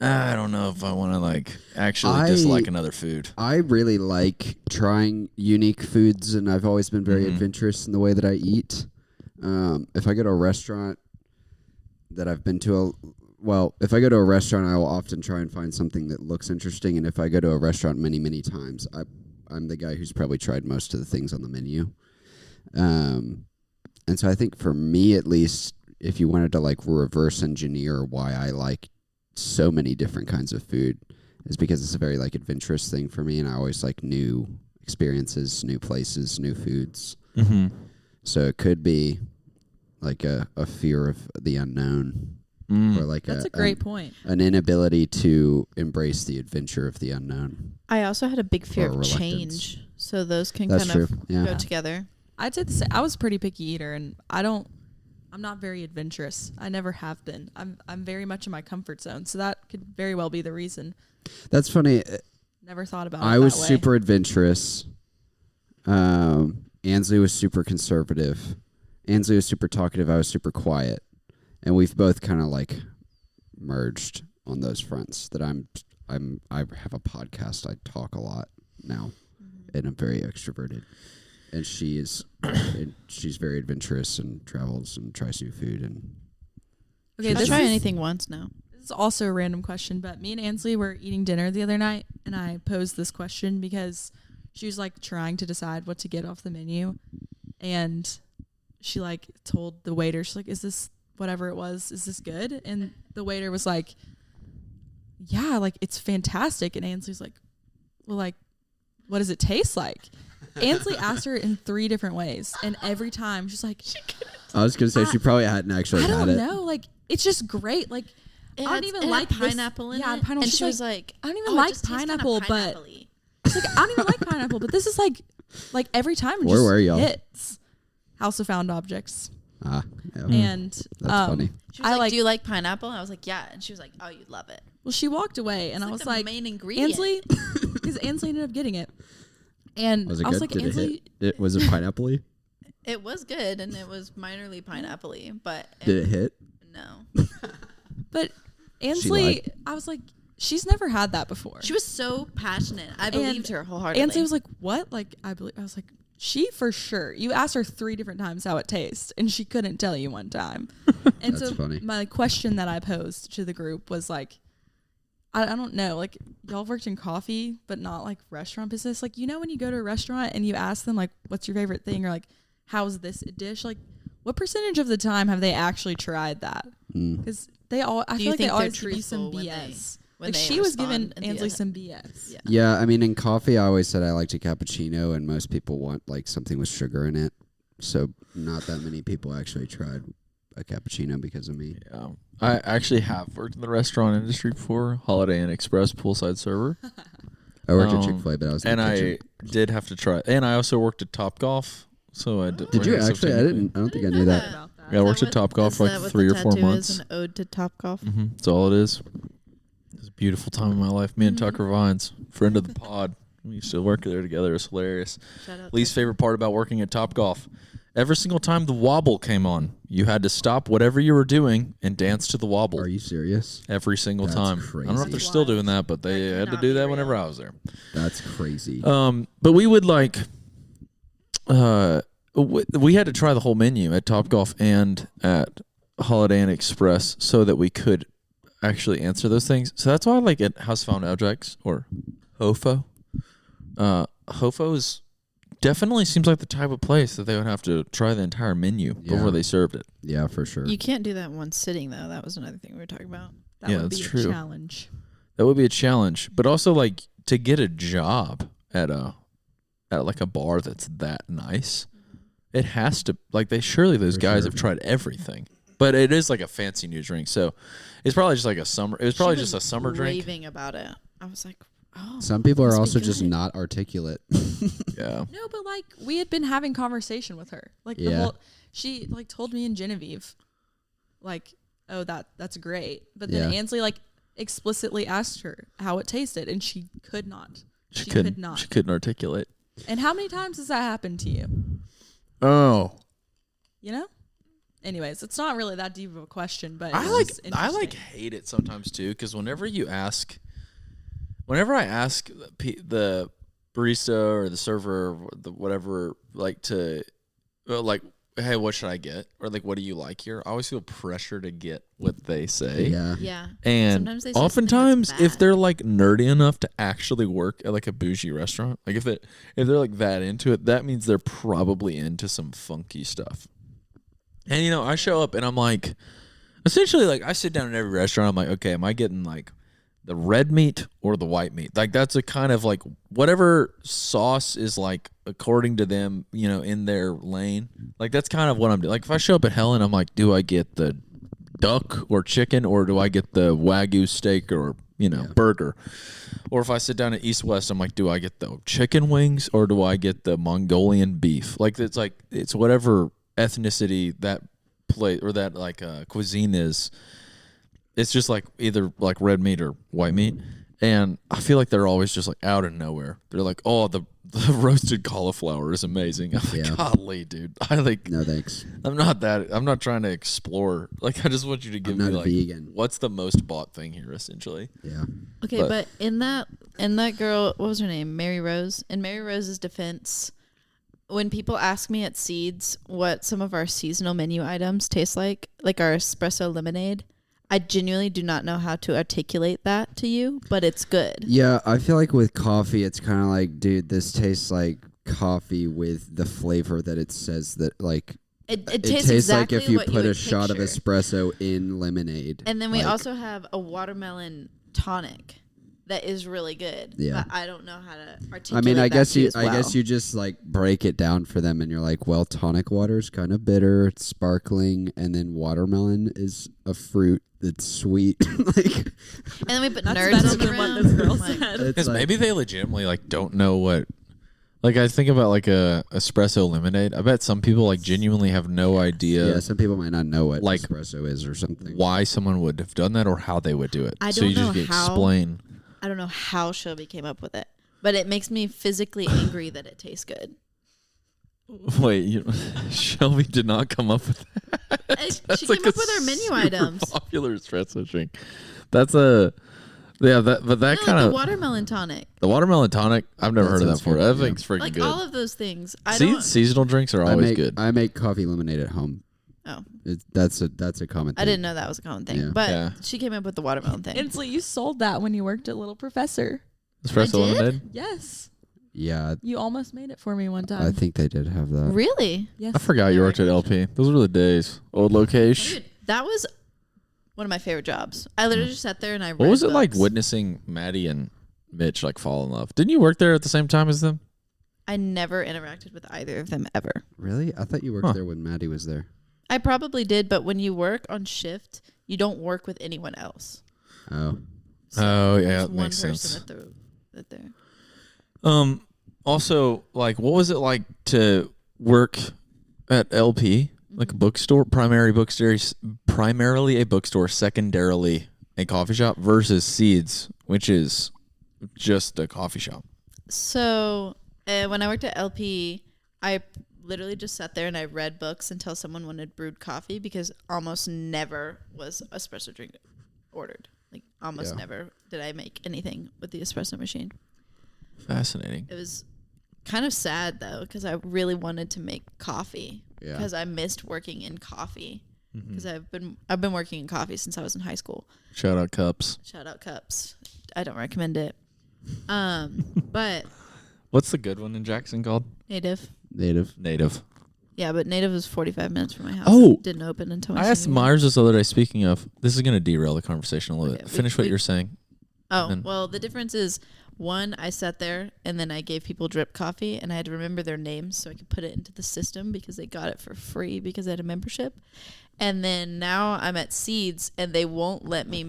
I don't know if I want to like actually dislike another food. I really like trying unique foods, and I've always been very adventurous in the way that I eat. If I go to a restaurant that I've been to, if I go to a restaurant, I will often try and find something that looks interesting. And if I go to a restaurant many, many times, I'm the guy who's probably tried most of the things on the menu. And so I think for me, at least, if you wanted to like reverse engineer why I like so many different kinds of food, is because it's a very like adventurous thing for me, and I always like new experiences, new places, new foods. So it could be like a fear of the unknown, or like That's a great point. an inability to embrace the adventure of the unknown. I also had a big fear Or of reluctance. change, so those can That's kind of true, yeah. go together. I'd say the same. I was a pretty picky eater, and I'm not very adventurous. I never have been. I'm very much in my comfort zone, so that could very well be the reason. That's funny. Never thought about it. I was that way. super adventurous Ansley was super conservative. Ansley was super talkative. I was super quiet, and we've both kind of like merged on those fronts. That I have a podcast. I talk a lot now, and I'm very extroverted. And she's very adventurous and travels and tries new food and. Okay, I'll try anything once now. This is also a random question, but me and Ansley were eating dinner the other night, and I posed this question because she was like trying to decide what to get off the menu, and she like told the waiter, she's like, "Is this whatever it was? Is this good?" And the waiter was like, "Yeah, like it's fantastic." And Ansley's like, "Well, like, what does it taste like?" Ansley asked her in 3 different ways, and every time she's like, I was gonna say she probably hadn't actually I had don't it. know, like it's just great. Like I don't even like pineapple this. in it. Yeah, pineapple. And She's she was like, I don't even "Oh, it like just tastes kinda pineapple, but pineapple-y." she's like, I don't even like pineapple, but this is like every time it Where just were y'all? hits. House of Found Objects, Yeah. and That's funny. She was like, "Do you like pineapple?" I was like, "Yeah," and she was like, "Oh, you'd love it." well, she walked away, and It's I was the like, main ingredient. Ansley, because Ansley ended up getting it, and Was it I was good? like, Did Ansley, was it pineapple-y? It was good, and it was minorly pineapple-y, but Did it hit? no. but Ansley, lied. I was like, she's never had that before. She was so passionate. I believed her wholeheartedly. Ansley was like, "What?" Like I was like, "She for sure." You asked her 3 different times how it tastes, and she couldn't tell you one time. And That's so funny. my question that I posed to the group was like, I don't know, like y'all worked in coffee, but not like restaurant business. Like, you know, when you go to a restaurant and you ask them like, "What's your favorite thing?" or like, "How's this dish?" Like, what percentage of the time have they actually tried that? Because they all, I Do feel you like they think they're always give you some truthful when BS. when Like they she was giving respond Ansley via- some BS. Yeah. Yeah, I mean, in coffee, I always said I liked a cappuccino, and most people want like something with sugar in it. So not that many people actually tried a cappuccino because of me. Yeah. I actually have worked in the restaurant industry before, Holiday Inn Express poolside server. I worked at Chick-fil-A, but I was in And the I kitchen. did have to try. And I also worked at Topgolf. So I Did you actually? I didn't. I don't think I knew that. About that. Yeah, I worked at Topgolf for like 3 or 4 months. An ode to Topgolf. That's all it is. It was a beautiful time in my life. Me and Tucker Vines, friend of the pod. We used to work there together. It was hilarious. Shout out Least favorite part about working at Topgolf. Every single time the wobble came on, you had to stop whatever you were doing and dance to the wobble. Are you serious? Every single That's time. I don't know if crazy. they're still doing that, but they That had to cannot do be that real. whenever I was there. That's crazy. But we would like, we had to try the whole menu at Topgolf and at Holiday Inn Express so that we could actually answer those things. So that's why I like at House Found Objects or HOFO. HOFO is definitely seems like the type of place that they would have to try the entire menu Yeah. before they served it. Yeah, for sure. You can't do that in one sitting, though. That was another thing we were talking about. That Yeah, would that's be true. a challenge. That would be a challenge, but also like to get a job at like a bar that's that nice, it has to like surely those For guys sure. have tried everything, but it is like a fancy new drink, so it's probably just like a summer. It was probably She just a was summer drink. raving about it. I was like, oh. Some people are must be also just good. not articulate. Yeah, No, but like we had been having conversation with her. Like the Yeah. whole she like told me and Genevieve, like, "Oh, that's great." But then Yeah. Ansley like explicitly asked her how it tasted, and she could not. she She couldn't. could not. She couldn't articulate. And how many times has that happened to you? Oh, You know? Anyways, it's not really that deep of a question, but I it's like just I like interesting. hate it sometimes too, because whenever I ask the barista or the server or the whatever, like like, hey, what should I get, or like, what do you like here? I always feel pressure to get what they say. Yeah. Yeah. And Sometimes they say something that's oftentimes, if bad. they're like nerdy enough to actually work at like a bougie restaurant, like if they're like that into it, that means they're probably into some funky stuff. And you know, I show up and I'm like, essentially, like I sit down at every restaurant. I'm like, okay, am I getting like the red meat or the white meat? Like that's a kind of like whatever sauce is like according to them, you know, in their lane. Like that's kind of what I'm doing. Like if I show up at Helen, I'm like, do I get the duck or chicken, or do I get the Wagyu steak or, you know, burger? Or if I sit down at East West, I'm like, do I get the chicken wings or do I get the Mongolian beef? Like it's whatever ethnicity that plate or that like cuisine is. It's just like either like red meat or white meat. And I feel like they're always just like out of nowhere. They're like, oh, the roasted cauliflower is amazing. I'm like, Yeah. golly, dude. No thanks. I'm not trying to explore. Like, I just want you to give me not a like, vegan. what's the most bought thing here, essentially? Yeah. Okay, but in that girl, what was her name? Mary Rose. In Mary Rose's defense, when people ask me at Seeds what some of our seasonal menu items taste like our espresso lemonade, I genuinely do not know how to articulate that to you, but it's good. Yeah, I feel like with coffee, it's kind of like, dude, this tastes like coffee with the flavor that it says that, like, It it tastes like exactly if you what put would a shot of picture. espresso in lemonade. And then we Like, also have a watermelon tonic that is really good. Yeah. But I don't know how to articulate I mean, I that guess to you you, as I guess well. you just like break it down for them, and you're like, well, tonic water's kind of bitter, it's sparkling, and then watermelon is a fruit that's sweet. Like, And then we put That's nerds better in the than what room. this girl Like, said. it's Because like, maybe they legitimately like don't know what. Like, I think about like a espresso lemonade. I bet some people like genuinely have no idea yeah, some people might not know what like, espresso is or something. why someone would have done that or how they would do it. I So don't you just know get how. explain. I don't know how Shelby came up with it, but it makes me physically angry that it tastes good. Wait, Shelby did not come up with that. She came up with our menu super items. Popular espresso drink. That's a but that No, kind like the of watermelon tonic. the watermelon tonic. I've never That heard of that sounds before. good, That yeah. thing's freaking Like good. all of those things. I don't. Seasonal drinks are always good. I make coffee lemonade at home. Oh, That's a common thing. I didn't know that was a common thing. Yeah. But Yeah. she came up with the watermelon thing. Ansley, you sold that when you worked at Little Professor. Espresso I did? lemonade. Yes. Yeah, You almost made it for me one time. I think they did have that. Really? Yes. I forgot you Yeah, worked at LP. Those were the days. Old location. Dude, that was one of my favorite jobs. I literally just sat there and I read What was it like books. witnessing Maddie and Mitch like fall in love? Didn't you work there at the same time as them? I never interacted with either of them ever. Really? I thought you worked Huh. there when Maddie was there. I probably did, but when you work on shift, you don't work with anyone else. Oh, Oh yeah, There's that one makes person sense. at there. Also, like, what was it like to work at LP, like a bookstore, primarily a bookstore, secondarily a coffee shop, versus Seeds, which is just a coffee shop? So when I worked at LP, I literally just sat there and I read books until someone wanted brewed coffee because almost never was espresso drink ordered. Like almost Yeah. never did I make anything with the espresso machine. Fascinating. It was kind of sad though because I really wanted to make coffee Yeah. because I missed working in coffee Mm-hmm. because I've been working in coffee since I was in high school. Shout out Cups. Shout out Cups. I don't recommend it. But What's the good one in Jackson called? Native. Native. Yeah, but Native was 45 minutes from my house. Oh. It didn't open until my I asked senior year. Myers this other day. Speaking of, this is going to derail the conversation a little Okay, bit. we- Finish what we- you're saying. Oh, then- well, the difference is one, I sat there and then I gave people drip coffee and I had to remember their names so I could put it into the system because they got it for free because I had a membership. And then now I'm at Seeds and they won't let me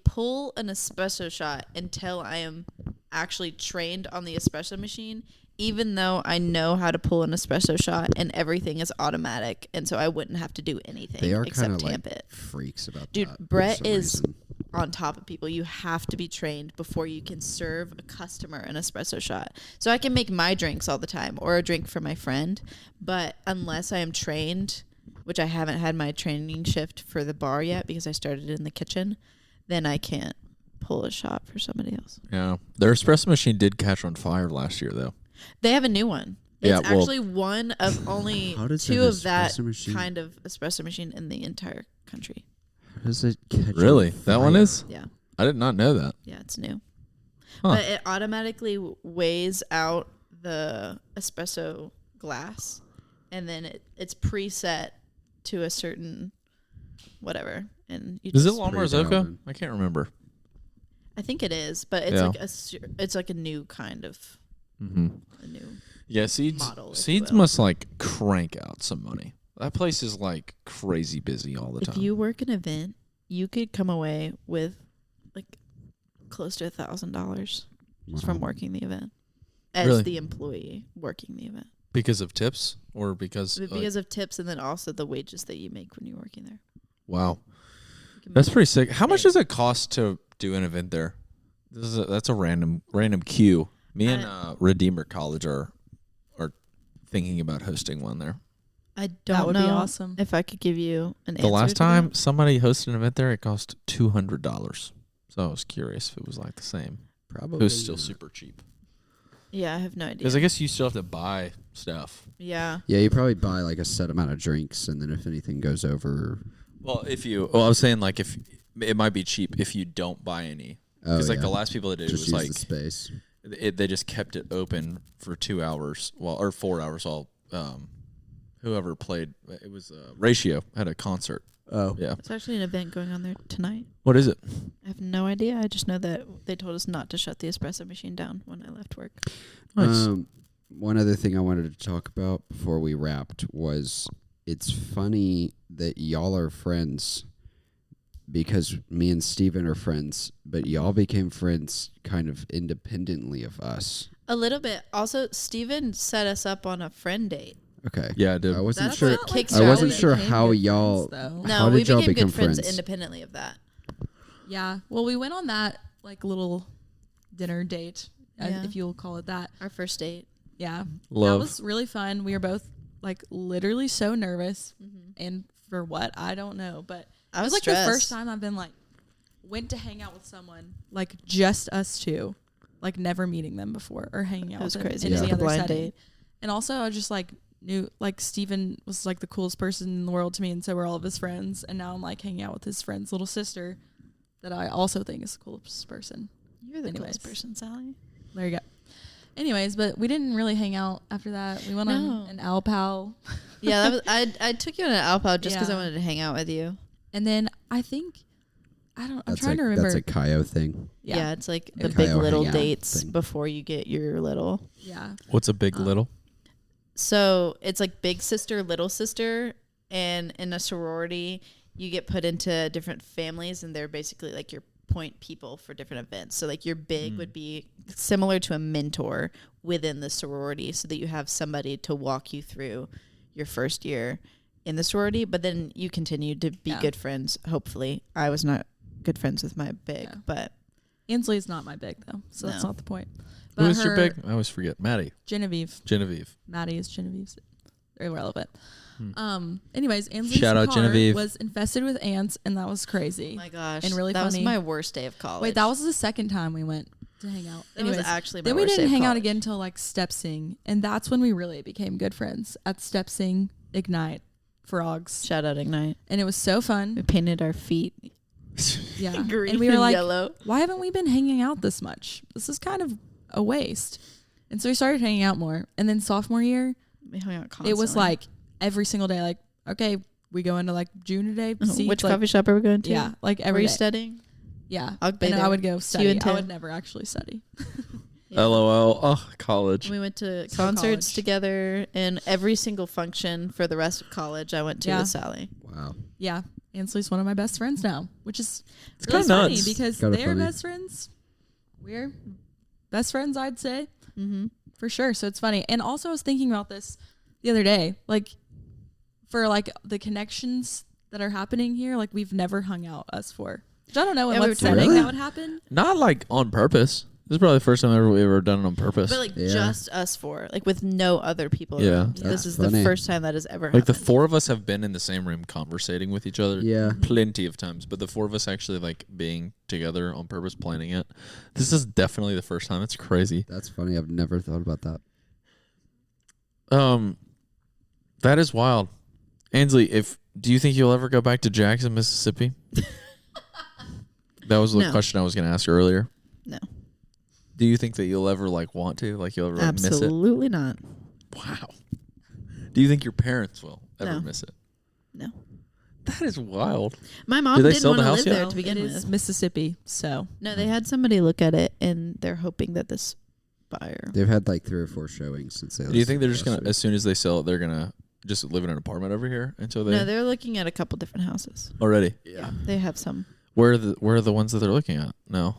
pull an espresso shot until I am actually trained on the espresso machine, even though I know how to pull an espresso shot and everything is automatic. And so I wouldn't have to do anything They are kind except of like tamp it. freaks about Dude, that. for Brett some is reason. on top of people. You have to be trained before you can serve a customer an espresso shot. So I can make my drinks all the time or a drink for my friend, but unless I am trained, which I haven't had my training shift for the bar yet because I started in the kitchen, then I can't pull a shot for somebody else. Yeah. Their espresso machine did catch on fire last year, though. They have a new one. Yeah, It's well- actually one of only How does two an of that espresso machine- kind of espresso machine in the entire country. How does it catch on Really? That one fire? is? Yeah. I did not know that. Yeah, it's new. Huh. But it automatically weighs out the espresso glass, and then it's preset to a certain whatever. And you Is it just, La pretty Marzocco? down. I can't remember. I think it is, but it's Yeah. like it's like a new kind of Mm-hmm. a new. Yeah, Seeds Model, if you Seeds will. must like crank out some money. That place is like crazy busy all the If time. you work an event, you could come away with like close to $1,000 just from Wow. working the event as Really? the employee working the event. Because of tips or because Because of tips and then also the wages that you make when you're working there. wow. You can That's make pretty sick. How much big. does it cost to do an event there? That's a random cue. Me and Redeemer College are thinking about hosting one there. I That don't would know be awesome. if I could give you an answer. The last to time that. somebody hosted an event there, it cost $200. So I was curious if it was like the same. Probably. It was still super cheap. Yeah, I have no idea. Because I guess you still have to buy stuff. Yeah. Yeah, you probably buy like a set amount of drinks, and then if anything goes over, Well, I was saying like if it might be cheap if you don't buy any. Because like the last people that did just it was use like the space. they just kept it open for 2 hours, or 4 hours. While whoever played, it was Ratio had a concert. Oh, Yeah. There's actually an event going on there tonight. What is it? I have no idea. I just know that they told us not to shut the espresso machine down when I left work. Nice. One other thing I wanted to talk about before we wrapped was it's funny that y'all are friends because me and Stephen are friends, but y'all became friends kind of independently of us. A little bit. Also, Steven set us up on a friend date. Okay. Yeah, I did. I wasn't That's sure. what kickstarted I wasn't it. sure Became how good y'all. friends, though. No, how we did y'all became become good friends friends? independently of that. Yeah. Well, we went on that like little dinner date, Yeah. if you'll call it that. Our first date. Yeah. Love. That was really fun. We were both like literally so nervous, Mm-hmm. and for what I don't know, but I it was was like stressed. the first time I've been like went to hang out with someone like just us two, like never meeting them before or hanging out It was with them crazy. in Yeah. any The other blind setting. date. And also I just like knew like Steven was like the coolest person in the world to me, and so were all of his friends, and now I'm like hanging out with his friend's little sister that I also think is the coolest person. You're the Anyways. coolest person, Sally. There you go. Anyways, but we didn't really hang out after that. We went No. on an owl pal. Yeah, that was, I took you on an Alpha just because I Yeah. wanted to hang out with you. And then I think I'm That's trying to remember. That's a Kaio thing. Yeah, it's like the Okay. big Kyle little hangout dates thing. before you get your little. Yeah. What's a big little? So it's like big sister, little sister, and in a sorority, you get put into different families, and they're basically like your point people for different events. So like your big would be similar to a mentor within the sorority, so that you have somebody to walk you through your first year in the sorority, but then you continue to be Yeah. good friends. Hopefully, I was not good friends with my big, Yeah. but Ansley's not my big though, so that's No. not the point. Who is your her- big? I always forget. Genevieve. Genevieve. Maddie is Genevieve's. Irrelevant. Anyways, Ansley's Shout out car Genevieve. was infested with ants, and that was crazy. oh my gosh, And really that was funny. my worst day of college. Wait, that was the second time we went to hang out. That was actually my then we worst day didn't of hang out college. again until like Step Sing, and that's when we really became good friends at Step Sing Ignite Frogs, Shout out Ignite. and it was so We fun. painted our feet Yeah, green and we were and like, yellow. why haven't we been hanging out this much? This is kind of a waste. And so we started hanging out more. And then sophomore year, We hung out constantly. it was like every single day. Like, okay, we go into like June today. See, Which like, coffee shop are we going to? Yeah, like Were every you day. studying? Yeah, I'll be and there. I would go See you study. in I 10. would never actually study. LOL. Oh, college. We went to So concerts college. together, and every single function for the rest of college I went to Yeah. with Sally. Wow. Yeah, Ansley's one of my best friends now, which is It's really kinda funny nuts. because Kinda they're funny. best friends. We're best friends, I'd say, Mm-hmm. for sure. So it's funny. And also, I was thinking about this the other day, like for like the connections that are happening here. Like we've never hung out us four. Which I don't know in Yeah, we what were setting Really? that would happen. Not like on purpose. This is probably the first time we've ever done it on purpose. But like Yeah. just us four, like with no other people. Yeah. around. Yeah. This is Funny. the first time that has ever Like the happened. four of us have been in the same room conversating with each other Yeah. plenty of times, but the four of us actually like being together on purpose, planning it. This is definitely the first time. It's crazy. That's funny. I've never thought about that. That is wild. Ansley, do you think you'll ever go back to Jackson, Mississippi? That was the No. question I was going to ask earlier. No. Do you think that you'll ever like want to, like you'll ever like, miss it? Absolutely not. Wow. Do you think your parents will ever No. miss it? No. That is wild. My mom Did they didn't sell want the to house live yet? there to begin It is with. Mississippi, so No, they had somebody look at it, and they're hoping that this buyer. They've had like 3 or 4 showings since they. Do you think they're just listed gonna, as soon as they sell it, they're gonna just live in an apartment over here until they No, they're looking at a couple different houses. already? Yeah, they have some. Where are the ones that they're looking at? No.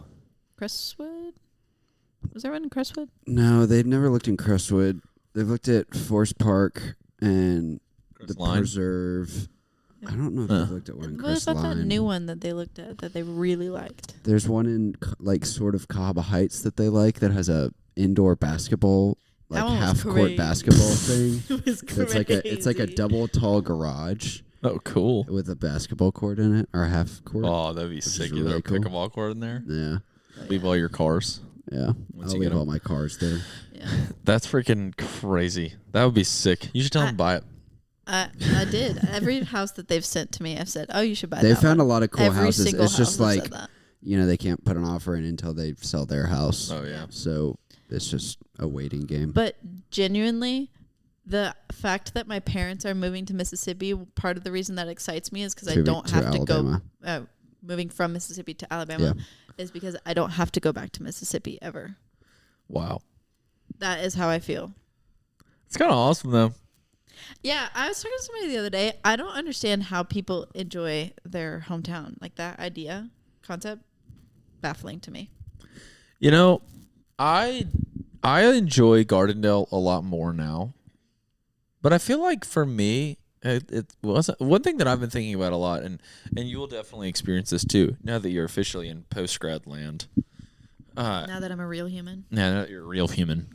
Crestwood? Was there one in Crestwood? No, they've never looked in Crestwood. They've looked at Forest Park and the Line. Preserve. I don't know if they've looked at one in What about that Crestline. new one that they looked at that they really liked? There's one in like sort of Cahaba Heights that they like that has a indoor basketball, That like one was half court crazy. basketball thing. It was So it's like a double tall garage Oh, cool. with a basketball court in it, or a half court. Oh, that'd be sick. You really throw a cool. pickleball court in there. Yeah, Leave all your cars. yeah. Once I'll you get leave 'em. all my cars there. Yeah. That's freaking crazy. That would be sick. You should tell them to buy it. I did. Every house that they've sent to me, I've said, "Oh, you should buy." They that found one. a lot of cool Every houses. single It's just house has like, said that. they can't put an offer in until they sell their house. Oh yeah. So it's just a waiting game. But genuinely, the fact that my parents are moving to Mississippi, part of the reason that excites me is because I To- don't to have to Alabama. go. Moving from Mississippi to Alabama is because I don't have to go back to Mississippi ever. Wow. That is how I feel. It's kind of awesome though. Yeah, I was talking to somebody the other day. I don't understand how people enjoy their hometown. Like that idea, concept, baffling to me. You know, I enjoy Gardendale a lot more now, but I feel like for me, it was one thing that I've been thinking about a lot, and you will definitely experience this too. Now that you're officially in post grad land, Now that I'm a real human. now that you're a real human,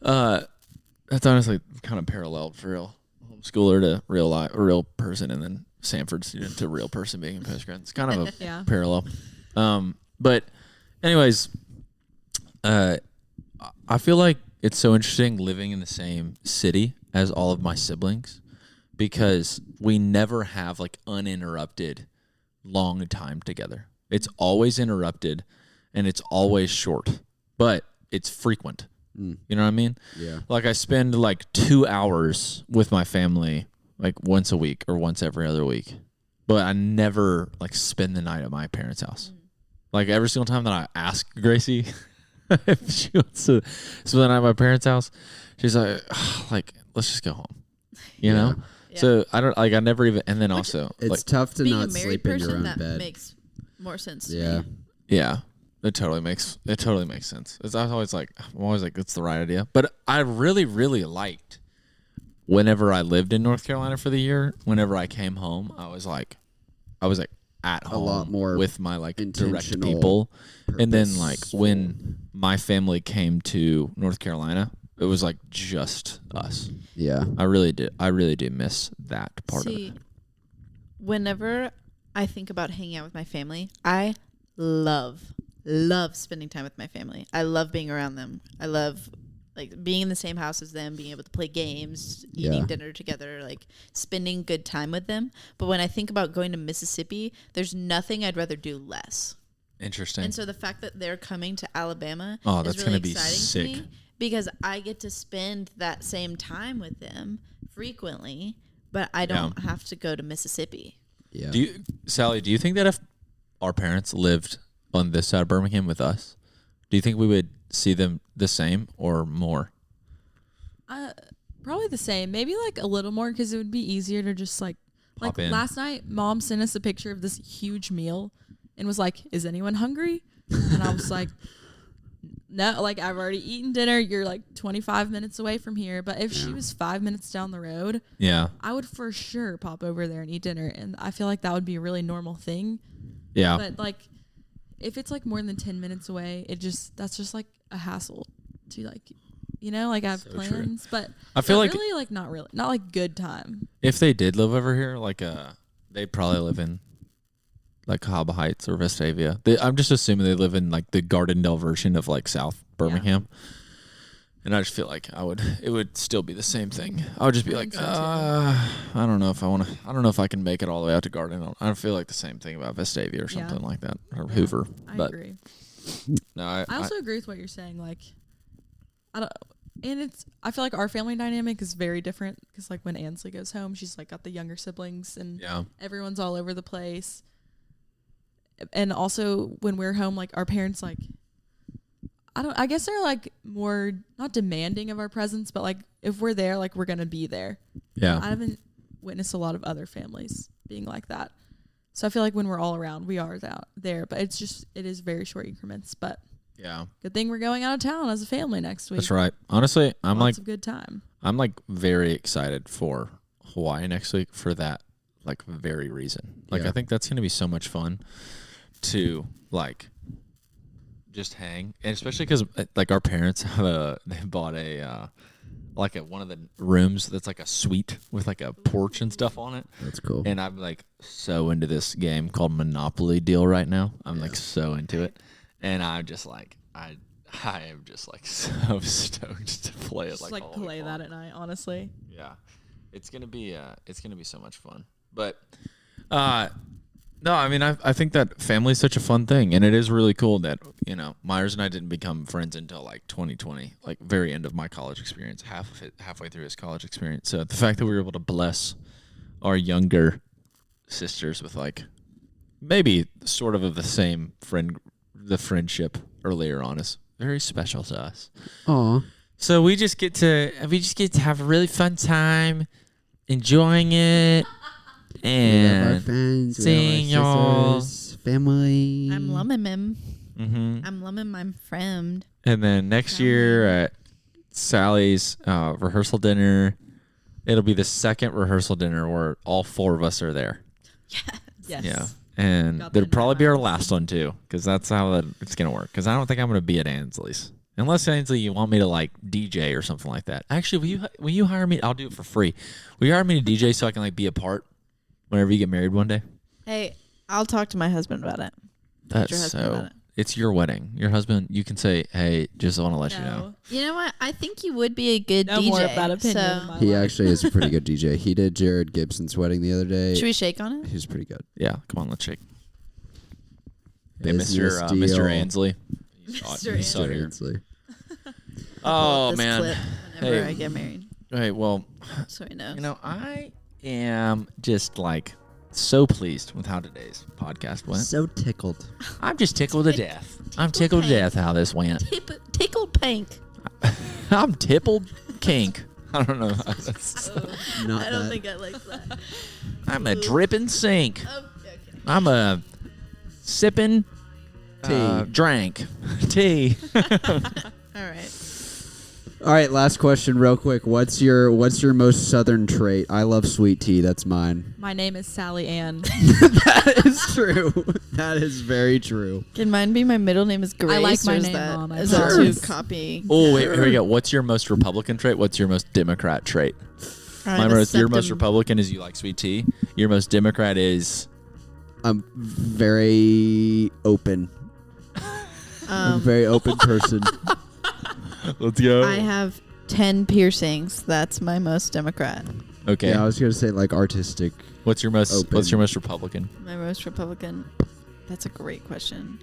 that's honestly kind of paralleled for real homeschooler to real person, and then Sanford student to real person being in post grad. It's kind of a Yeah. parallel. But anyways, I feel like it's so interesting living in the same city as all of my siblings because we never have like uninterrupted long time together. It's always interrupted and it's always short, but it's frequent. You know what I mean? Yeah. Like I spend like 2 hours with my family like once a week or once every other week, but I never like spend the night at my parents' house. Like every single time that I ask Gracie if she wants to spend the night at my parents' house, she's like, let's just go home. You know? Yeah. So I never even, and then also It's like, tough to Being not a married sleep in your person, own that bed. makes more sense to Yeah. me. yeah, it totally makes sense. I'm always like, it's the right idea. But I really, really liked whenever I lived in North Carolina for the year, whenever I came home, I was like at home lot more with my like direct intentional people. And then like purposeful. when my family came to North Carolina, it was like just us. Yeah. I really do miss that part of it. Whenever I think about hanging out with my family, I love spending time with my family. I love being around them. I love like being in the same house as them, being able to play games, eating Yeah. dinner together, like spending good time with them. But when I think about going to Mississippi, there's nothing I'd rather do less. Interesting. And so the fact that they're coming to Alabama Oh, is that's really gonna be exciting sick. to me because I get to spend that same time with them frequently, but I don't have to go to Mississippi. Yeah. Sally, do you think that if our parents lived on this side of Birmingham with us, do you think we would see them the same or more? Probably the same. Maybe like a little more because it would be easier to just like Pop in. last night. Mom sent us a picture of this huge meal and was like, "Is anyone hungry?" And I was like, "No, like I've already eaten dinner. You're like 25 minutes away from here." But if she was 5 minutes down the road, Yeah. I would for sure pop over there and eat dinner. And I feel like that would be a really normal thing. Yeah. But like, if it's like more than 10 minutes away, that's just like a hassle to like, like I have So true. plans, but I feel like really like not like good time. if they did live over here, like they'd probably live in like Cahaba Heights or Vestavia. I'm just assuming they live in like the Gardendale version of like South Birmingham. And I just feel like it would still be the same thing. I would just be like, I don't know if I can make it all the way out to Gardendale. I don't feel like the same thing about Vestavia or something like that, or Hoover. I But agree. no, I also agree with what you're saying. Like, I feel like our family dynamic is very different because like when Ansley goes home, she's like got the younger siblings and yeah. everyone's all over the place. And also when we're home, like our parents, like, I guess they're like more not demanding of our presence, but like if we're there, like we're going to be there. Yeah. I haven't witnessed a lot of other families being like that. So I feel like when we're all around, we are there, but it is very short increments, but Yeah. good thing we're going out of town as a family next week. That's right. Honestly, I'm Lots of good time. very excited for Hawaii next week for that like very reason. Like Yeah. I think that's gonna be so much fun to like just hang, and especially because like our parents have they bought a like one of the rooms that's like a suite with like a porch and stuff on it. That's cool. And I'm like so into this game called Monopoly Deal right now. I'm like so into it, and I'm just like I am just like so stoked to play it. Just Like like all week play long. that at night, honestly. Yeah, it's gonna be so much fun. But no, I mean I think that family is such a fun thing, and it is really cool that Myres and I didn't become friends until like 2020, like very end of my college experience, halfway through his college experience. So the fact that we were able to bless our younger sisters with like maybe sort of the same friendship earlier on is very special to us. Aw. So we just get to have a really fun time enjoying it We love our and friends. seeing we love our y'all. sisters, family. I'm loving him. mm-hmm. I'm loving my friend. And then next year at Sally's rehearsal dinner, it'll be the second rehearsal dinner where all four of us are there. Yes. Yeah. And Got the that'll probably be our invite. last one too, because that's how it's gonna work. Because I don't think I'm gonna be at Ansley's unless Ansley you want me to like DJ or something like that. Actually, will you hire me? I'll do it for free. Will you hire me to DJ so I can like be a part whenever you get married one day? Hey, I'll talk to my husband about it. That's your husband about so. it. It's your wedding. Your husband. You can say, "Hey, just want to let you know." No. You know what? I think you would be a good No DJ. more of that opinion in So, my He life. actually is a pretty good DJ. He did Jared Gibson's wedding the other day. should we shake on it? He was pretty good. Yeah, come on, let's shake. Hey, Business Mr. deal. Mr. Ansley. Mr. You saw it here. Ansley. Oh This man. clip whenever Hey. I get married. Hey, well, So he knows. I am just like so pleased with how today's podcast went. So tickled. I'm just tickled to death. I'm tickled to death how this went. Tickled pink. I'm tippled kink. I don't know. That's- Not I don't that. think I like that. I'm a dripping sink. Oh, okay. I'm a sipping drank tea. All right. All right, last question, real quick. What's your most southern trait? I love sweet tea. That's mine. My name is Sally Ann. That is true. That is very true. Can mine be my middle name is Grace? like my or is name, that, Mom, I is that promise. too copy? Oh, wait, here we go. What's your most Republican trait? What's your most Democrat trait? Your most Republican is you like sweet tea. Your most Democrat is I'm very open. I'm a very open person. let's go. I have 10 piercings. That's my most Democrat. Okay. Yeah, I was gonna say like artistic. What's your most Open. Republican? My most Republican. That's a great question.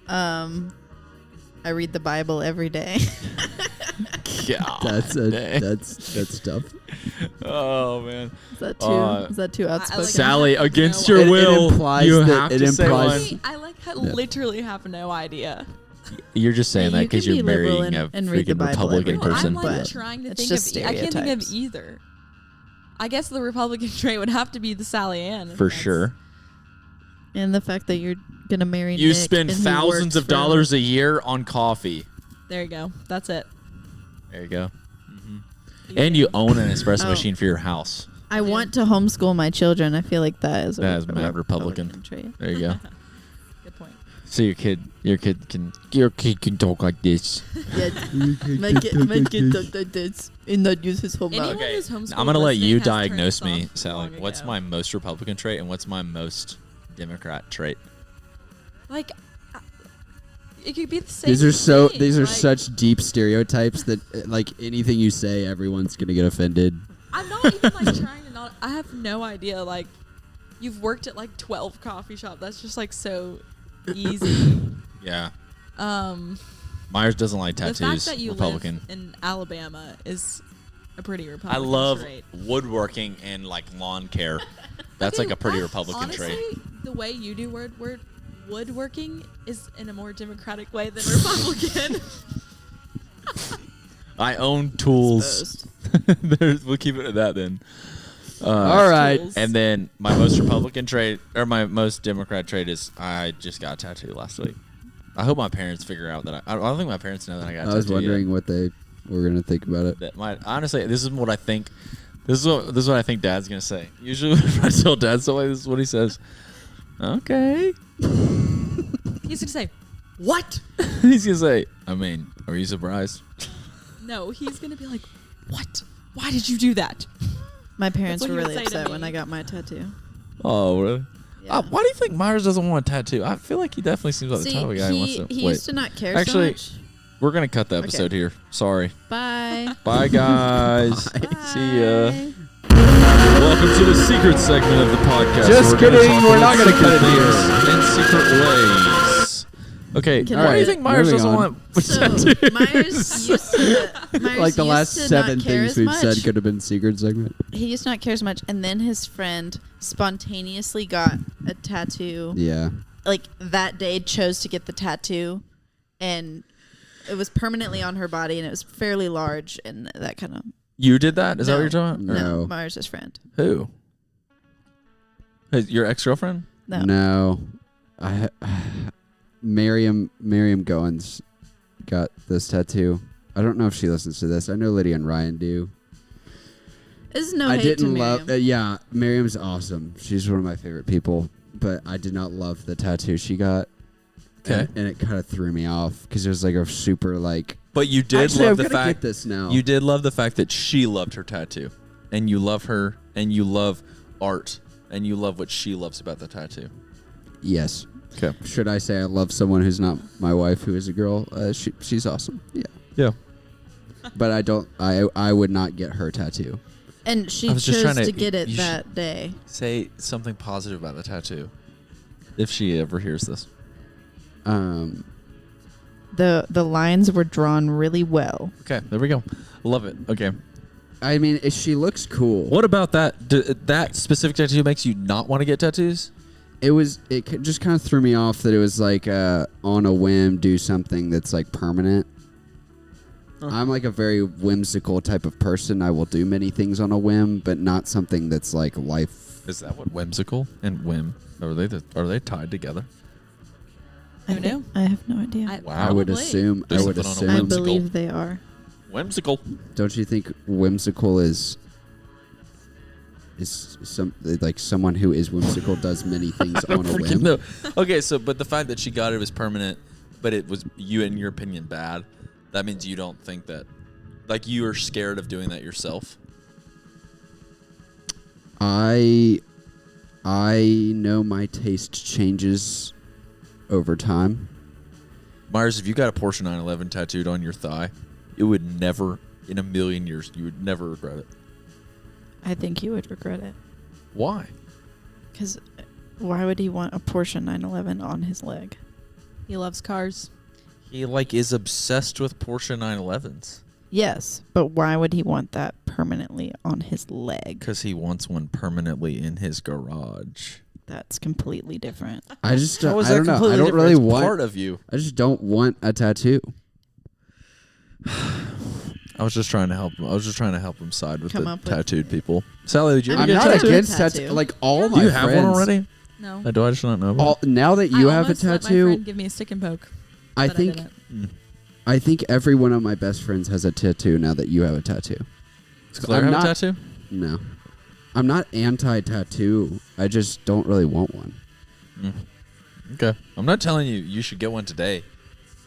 I read the Bible every day. God. That's tough. Oh man. Is that too outspoken? like Sally, have against no your It will, implies you that- have it to say implies- one. I literally have no idea. You're just saying Yeah, that you because can you're be liberal marrying a and read the freaking Bible Republican every day. person. I'm like but trying to it's think just of. I can't think of stereotypes. either. I guess the Republican trait would have to be the Sally Ann. For sure. And the fact that you're gonna marry You Nick spend and he thousands works of for- dollars a year on coffee. There you go. That's it. There you go. And you own an espresso Oh. machine for your house. I want to homeschool my children. I feel like that is a That is mad Republican. trait. There you go. Good point. So your kid can talk like this. Yeah, my kid does this and not use his whole mouth. Anyone who's homeschooled I'm gonna let listening you has turned diagnose this me, off Sally. long What's ago. my most Republican trait and what's my most Democrat trait? Like? It could be the same. These are thing. these are Like, such deep stereotypes that like anything you say, everyone's gonna get offended. I'm not even like trying to not. I have no idea. Like, you've worked at like 12 coffee shops. That's just like so easy. Yeah. Um, Myres doesn't like the tattoos. fact that you Republican. live in Alabama is a pretty I Republican love trait. woodworking and like lawn care. That's like a pretty Republican honestly, trait. the way you do woodworking is in a more democratic way than Republican. I own tools. We'll keep it at that then. All right. Tools. And then my most Republican trait, or my most Democrat trait is I just got a tattoo last week. I hope my parents figure out that I don't think my parents know that I got a tattoo I was wondering yet. what they were gonna think about it. Honestly, this is what I think This is what I think Dad's gonna say. Usually, when I tell Dad something, this is what he says. Okay. He's gonna say, "What?" He's gonna say, I mean, are you surprised? No, he's gonna be like, "What? Why did you do that?" My parents That's were what he really would say to upset me. when I got my tattoo. Oh, really? Yeah. Why do you think Myres doesn't want a tattoo? I feel like he definitely seems like the type of guy who wants to. he Wait, used to not care Actually- so much. we're gonna cut the episode here. Sorry. Bye. Bye, guys. Bye. See ya. Welcome to the secret segment of the podcast. Just We're gonna kidding, talk we're about not gonna cut it secret things in secret ways. Okay, Can why I- do you think Myres moving doesn't on. want a So tattoo? Myers used to Like the last used to 7 not care things as we've much. said could have been secret segment. He used to not care as much, and then his friend spontaneously got a tattoo. Yeah. Like that day, chose to get the tattoo, and it was permanently on her body, and it was fairly large, and that kind of You did that? Is that No. what you're talking about? No. Myers' friend. Who? Hey, your ex-girlfriend? No. No. Miriam Goins got this tattoo. I don't know if she listens to this. I know Lydia and Ryan do. This is no I hate didn't to love. Miriam. Yeah, Miriam's awesome. She's one of my favorite people. But I did not love the tattoo she got. Okay. And it kind of threw me off because it was like a super like. But you did Actually, love I'm the gonna fact get this now. you did love the fact that she loved her tattoo, and you love her, and you love art, and you love what she loves about the tattoo. Yes. Okay. Should I say I love someone who's not my wife, who is a girl? She's awesome. Yeah. Yeah. But I don't. I would not get her tattoo. And she I was just chose trying to to- get it you that day. Say something positive about the tattoo, if she ever hears this. The lines were drawn really well. Okay, there we go. Love it. Okay. I mean, she looks cool. What about that? That specific tattoo makes you not want to get tattoos? It just kind of threw me off that it was like on a whim, do something that's like permanent. I'm like a very whimsical type of person. I will do many things on a whim, but not something that's like life. Is that what whimsical and whim are they tied together? Who knew? I have no idea. I would assume. There's I would something on a I assume. whimsical. believe they are. Whimsical. Don't you think whimsical is some like someone who is whimsical does many things on a whim? No. Okay, so but the fact that she got it was permanent, but it was you in your opinion bad. That means you don't think that, like you are scared of doing that yourself. I know my taste changes over time. Myres, if you got a Porsche 911 tattooed on your thigh, it would never, in a million years, you would never regret it. I think you would regret it. Why? Because why would he want a Porsche 911 on his leg? He loves cars. He is obsessed with Porsche 911s. Yes, but why would he want that permanently on his leg? Because he wants one permanently in his garage. That's completely different. I just How is I that don't know. I completely don't different? really It's want. part of you. I just don't want a tattoo. I was just trying to help him. I was just trying to help him side with Come the up with- tattooed people. Sally, did you ever I'm get I'm a not tattoo? against Tattoo. tattoo. Like all Do my you have friends. one already? No. Do I just not know about it? Now that you have a almost let my tattoo, friend give me a stick and poke. I but think didn't. I think every one of my best friends has a tattoo now that you have a tattoo. Does Claire I'm have not- a tattoo? No. I'm not anti-tattoo. I just don't really want one. Okay. I'm not telling you you should get one today.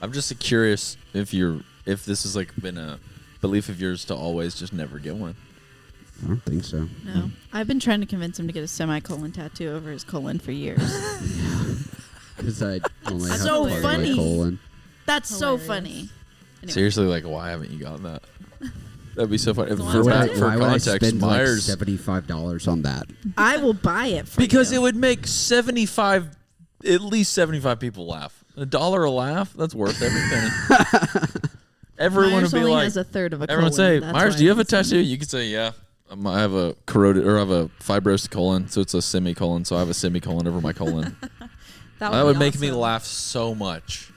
I'm just curious if this has like been a belief of yours to always just never get one. I don't think so. No. I've been trying to convince him to get a semicolon tattoo over his colon for years. Because I only have So part of funny. my colon. That's so Hilarious. funny. Anyway. Seriously, like why haven't you gotten that? That'd be so funny. Why For, would I- for Why would I context, spend like Myres $75 on that? I will buy it for because you. it would make at least 75 people laugh. $1 a laugh, that's worth every penny. Everyone Myers would be only like, has a third of a everyone colon. say, That's Myers, why do you have a he's saying- tattoo? You could say, yeah. I have a corroded, or I have a fibrosed colon, so it's a semicolon, so I have a semicolon over my colon. That would be make me awesome. laugh so much.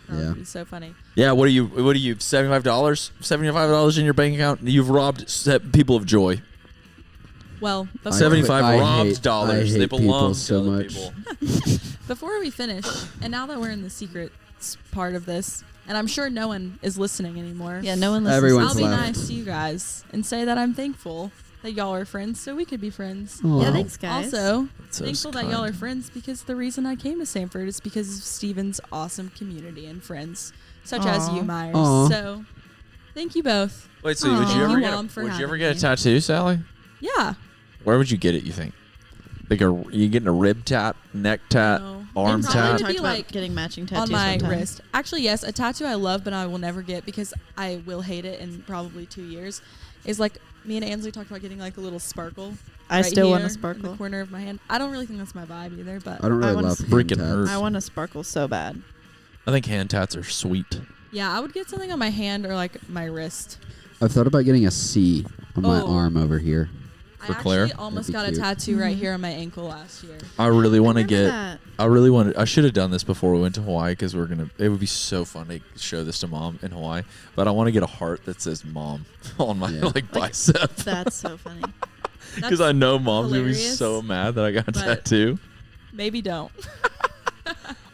That Yeah. would be so funny. Yeah, what are you, $75? $75 in your bank account? You've robbed people of joy. Well, I- 75 I robbed hate- dollars. I They hate people belong so to other much. people. before we finish, and now that we're in the secret part of this, and I'm sure no one is listening anymore. Yeah, no one listens. Everyone's I'll be left. nice to you guys and say that I'm thankful that y'all are friends, so we could be friends. Aw. Yeah, thanks, guys. Also, That's so thankful that kind. y'all are friends because the reason I came to Sanford is because of Stephen's awesome community and friends, such as Aw. you, Myres. Aw. So, thank you both. Wait, so Aw. would you Thank ever you, get? Mom, for Would you ever having get a me. tattoo, Sally? Yeah. Where would you get it? You think? Like you getting a rib tat, neck tat, No. arm It probably tat? would Talked be about like getting matching tattoos on my sometime. wrist. Actually, yes, a tattoo I love, but I will never get because I will hate it in probably 2 years. Is like me and Ansley talked about getting like a little sparkle. I right still want here a in surple. the corner of my hand. I don't really think that's my vibe either, but I don't I really wanna love s- hand Freaking tats. hurt. I want a sparkle so bad. I think hand tats are sweet. yeah, I would get something on my hand or like my wrist. I've thought about getting a C on my Oh. arm over here. For I Claire? actually almost got That'd be a cute. tattoo right Mhm. here on my ankle last year. I really want to Remember get. that? I really wanted. I should have done this before we went to Hawaii because we're gonna. It would be so fun to show this to Mom in Hawaii. But I want to get a heart that says "Mom" on my Yeah. like bicep That's so funny. because I know Mom's gonna be hilarious, so mad that I got a but- tattoo. Maybe don't.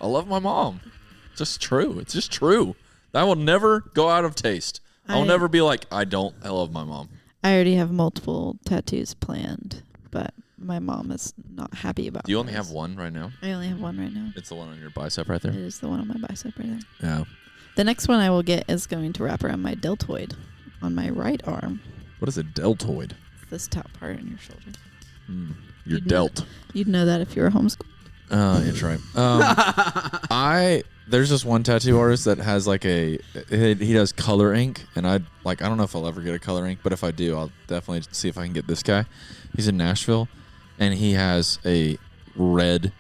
I love my mom. It's just true. It's just true. That will never go out of taste. I'll I- never be like I don't. I love my mom. I already have multiple tattoos planned, but my mom is not happy about. Do you only those. have one right now? I only have one right now. It's the one on your bicep right It there. is the one on my bicep right there. Yeah. The next one I will get is going to wrap around my deltoid on my right arm. What is a deltoid? This top part on your shoulder. You're You'd know- delt. You'd know that if you were homeschooled. Oh, that's right. There's this one tattoo artist that has like he does color ink, and I don't know if I'll ever get a color ink, but if I do, I'll definitely see if I can get this guy. He's in Nashville, and he has a red.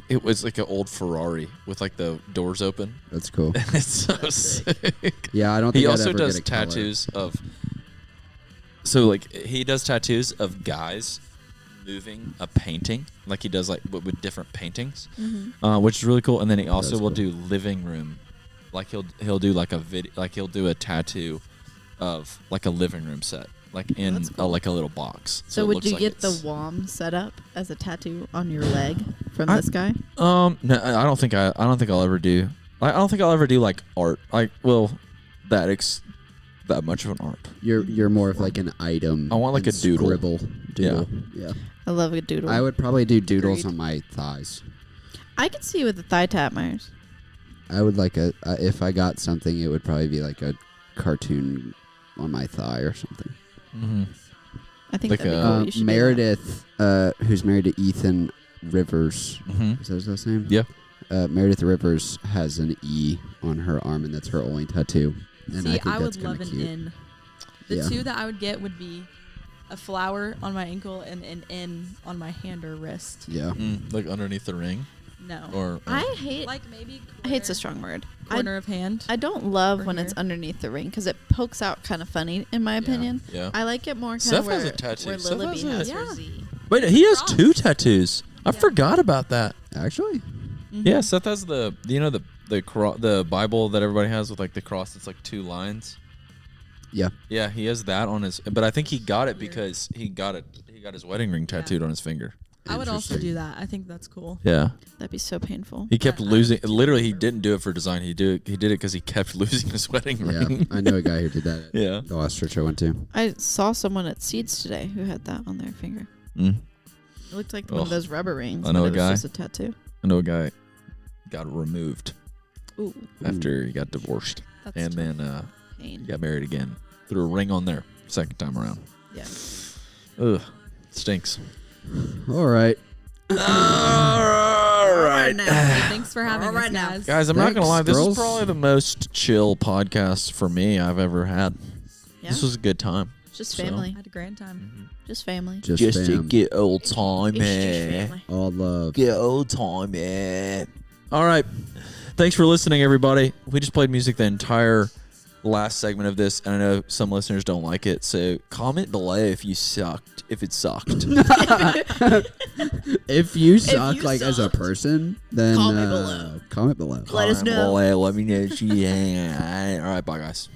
It was like an old Ferrari with like the doors open. That's cool. It's so sick. Yeah, I don't think He I'd also ever does get a color. tattoos of. So like he does tattoos of guys moving a painting, like he does like with different paintings, which is really cool. And then he also That's will cool. do living room, like he'll do like a video, like he'll do a tattoo of like a living room set, like in That's cool. like a little box. So it would looks you like get the it's- WOM set up as a tattoo on your leg from I- this guy? No, I don't think I'll ever do. I don't think I'll ever do like art. Like, well, that much of an art. You're more of like an item. I want like and a doodle. Scribble. Doodle. Yeah. I love a doodle. I would probably do doodles Agreed. on my thighs. I could see you with a thigh tap, Myers. I would like if I got something, it would probably be like a cartoon on my thigh or something. Mm-hmm. I think Like that'd be a- cool. You should do that. Meredith, who's married to Ethan Rivers. Mm-hmm. Is that his last name? Yeah. Meredith Rivers has an E on her arm, and that's her only tattoo. And See, I think I that's would love kind an of cute. N. The Yeah. two that I would get would be a flower on my ankle and an N on my hand or wrist. Yeah. Like underneath the ring, No. or I hate. like maybe Hate's a strong word. corner of hand. I don't love Or when it's here. underneath the ring because it pokes out kind of funny, in my opinion. Yeah. I like it more kind Seth of where, has a tattoo. where Seth Lillaby has a- has her Yeah. Z. Wait, he has Cross. 2 tattoos. I Yeah. forgot about that. Actually, Yeah, Seth has the Bible that everybody has with like the cross. That's like 2 lines. yeah. Yeah, he has that on his. But I think he got it because he got his wedding ring tattooed on his finger. I would also Interesting. do that. I think that's cool. Yeah, That'd be so painful. he kept But I losing. don't Literally, he didn't do it for design. He did it because he kept losing his wedding Yeah, ring. I know a guy who did that at Yeah. the last church I went to. I saw someone at Seeds today who had that on their finger. Mm. It looked like one Ugh. of those rubber rings. I know but a it was guy. just a tattoo. I know a guy got removed Ooh, after he got divorced, that's and tough. then pain. he got married again. Threw a ring on there second time around. Yeah. Ugh, stinks. All right. All right. Thanks for having All us, right now. guys. Guys, I'm not Thanks, gonna lie. This girls. is probably the most chill podcast for me I've ever had. Yeah. This was a good time. Just so- family. I had a grand time. Just family. Just fam. get old time, It's just family. All love. Get old time, man. All right. Thanks for listening, everybody. We just played music the entire last segment of this, and I know some listeners don't like it, so comment below if you sucked. If it sucked. If you suck, you like as a sucked, person, then comment below. Comment below. Let us Comment know. below. Let me know. Yeah. All right. Bye, guys.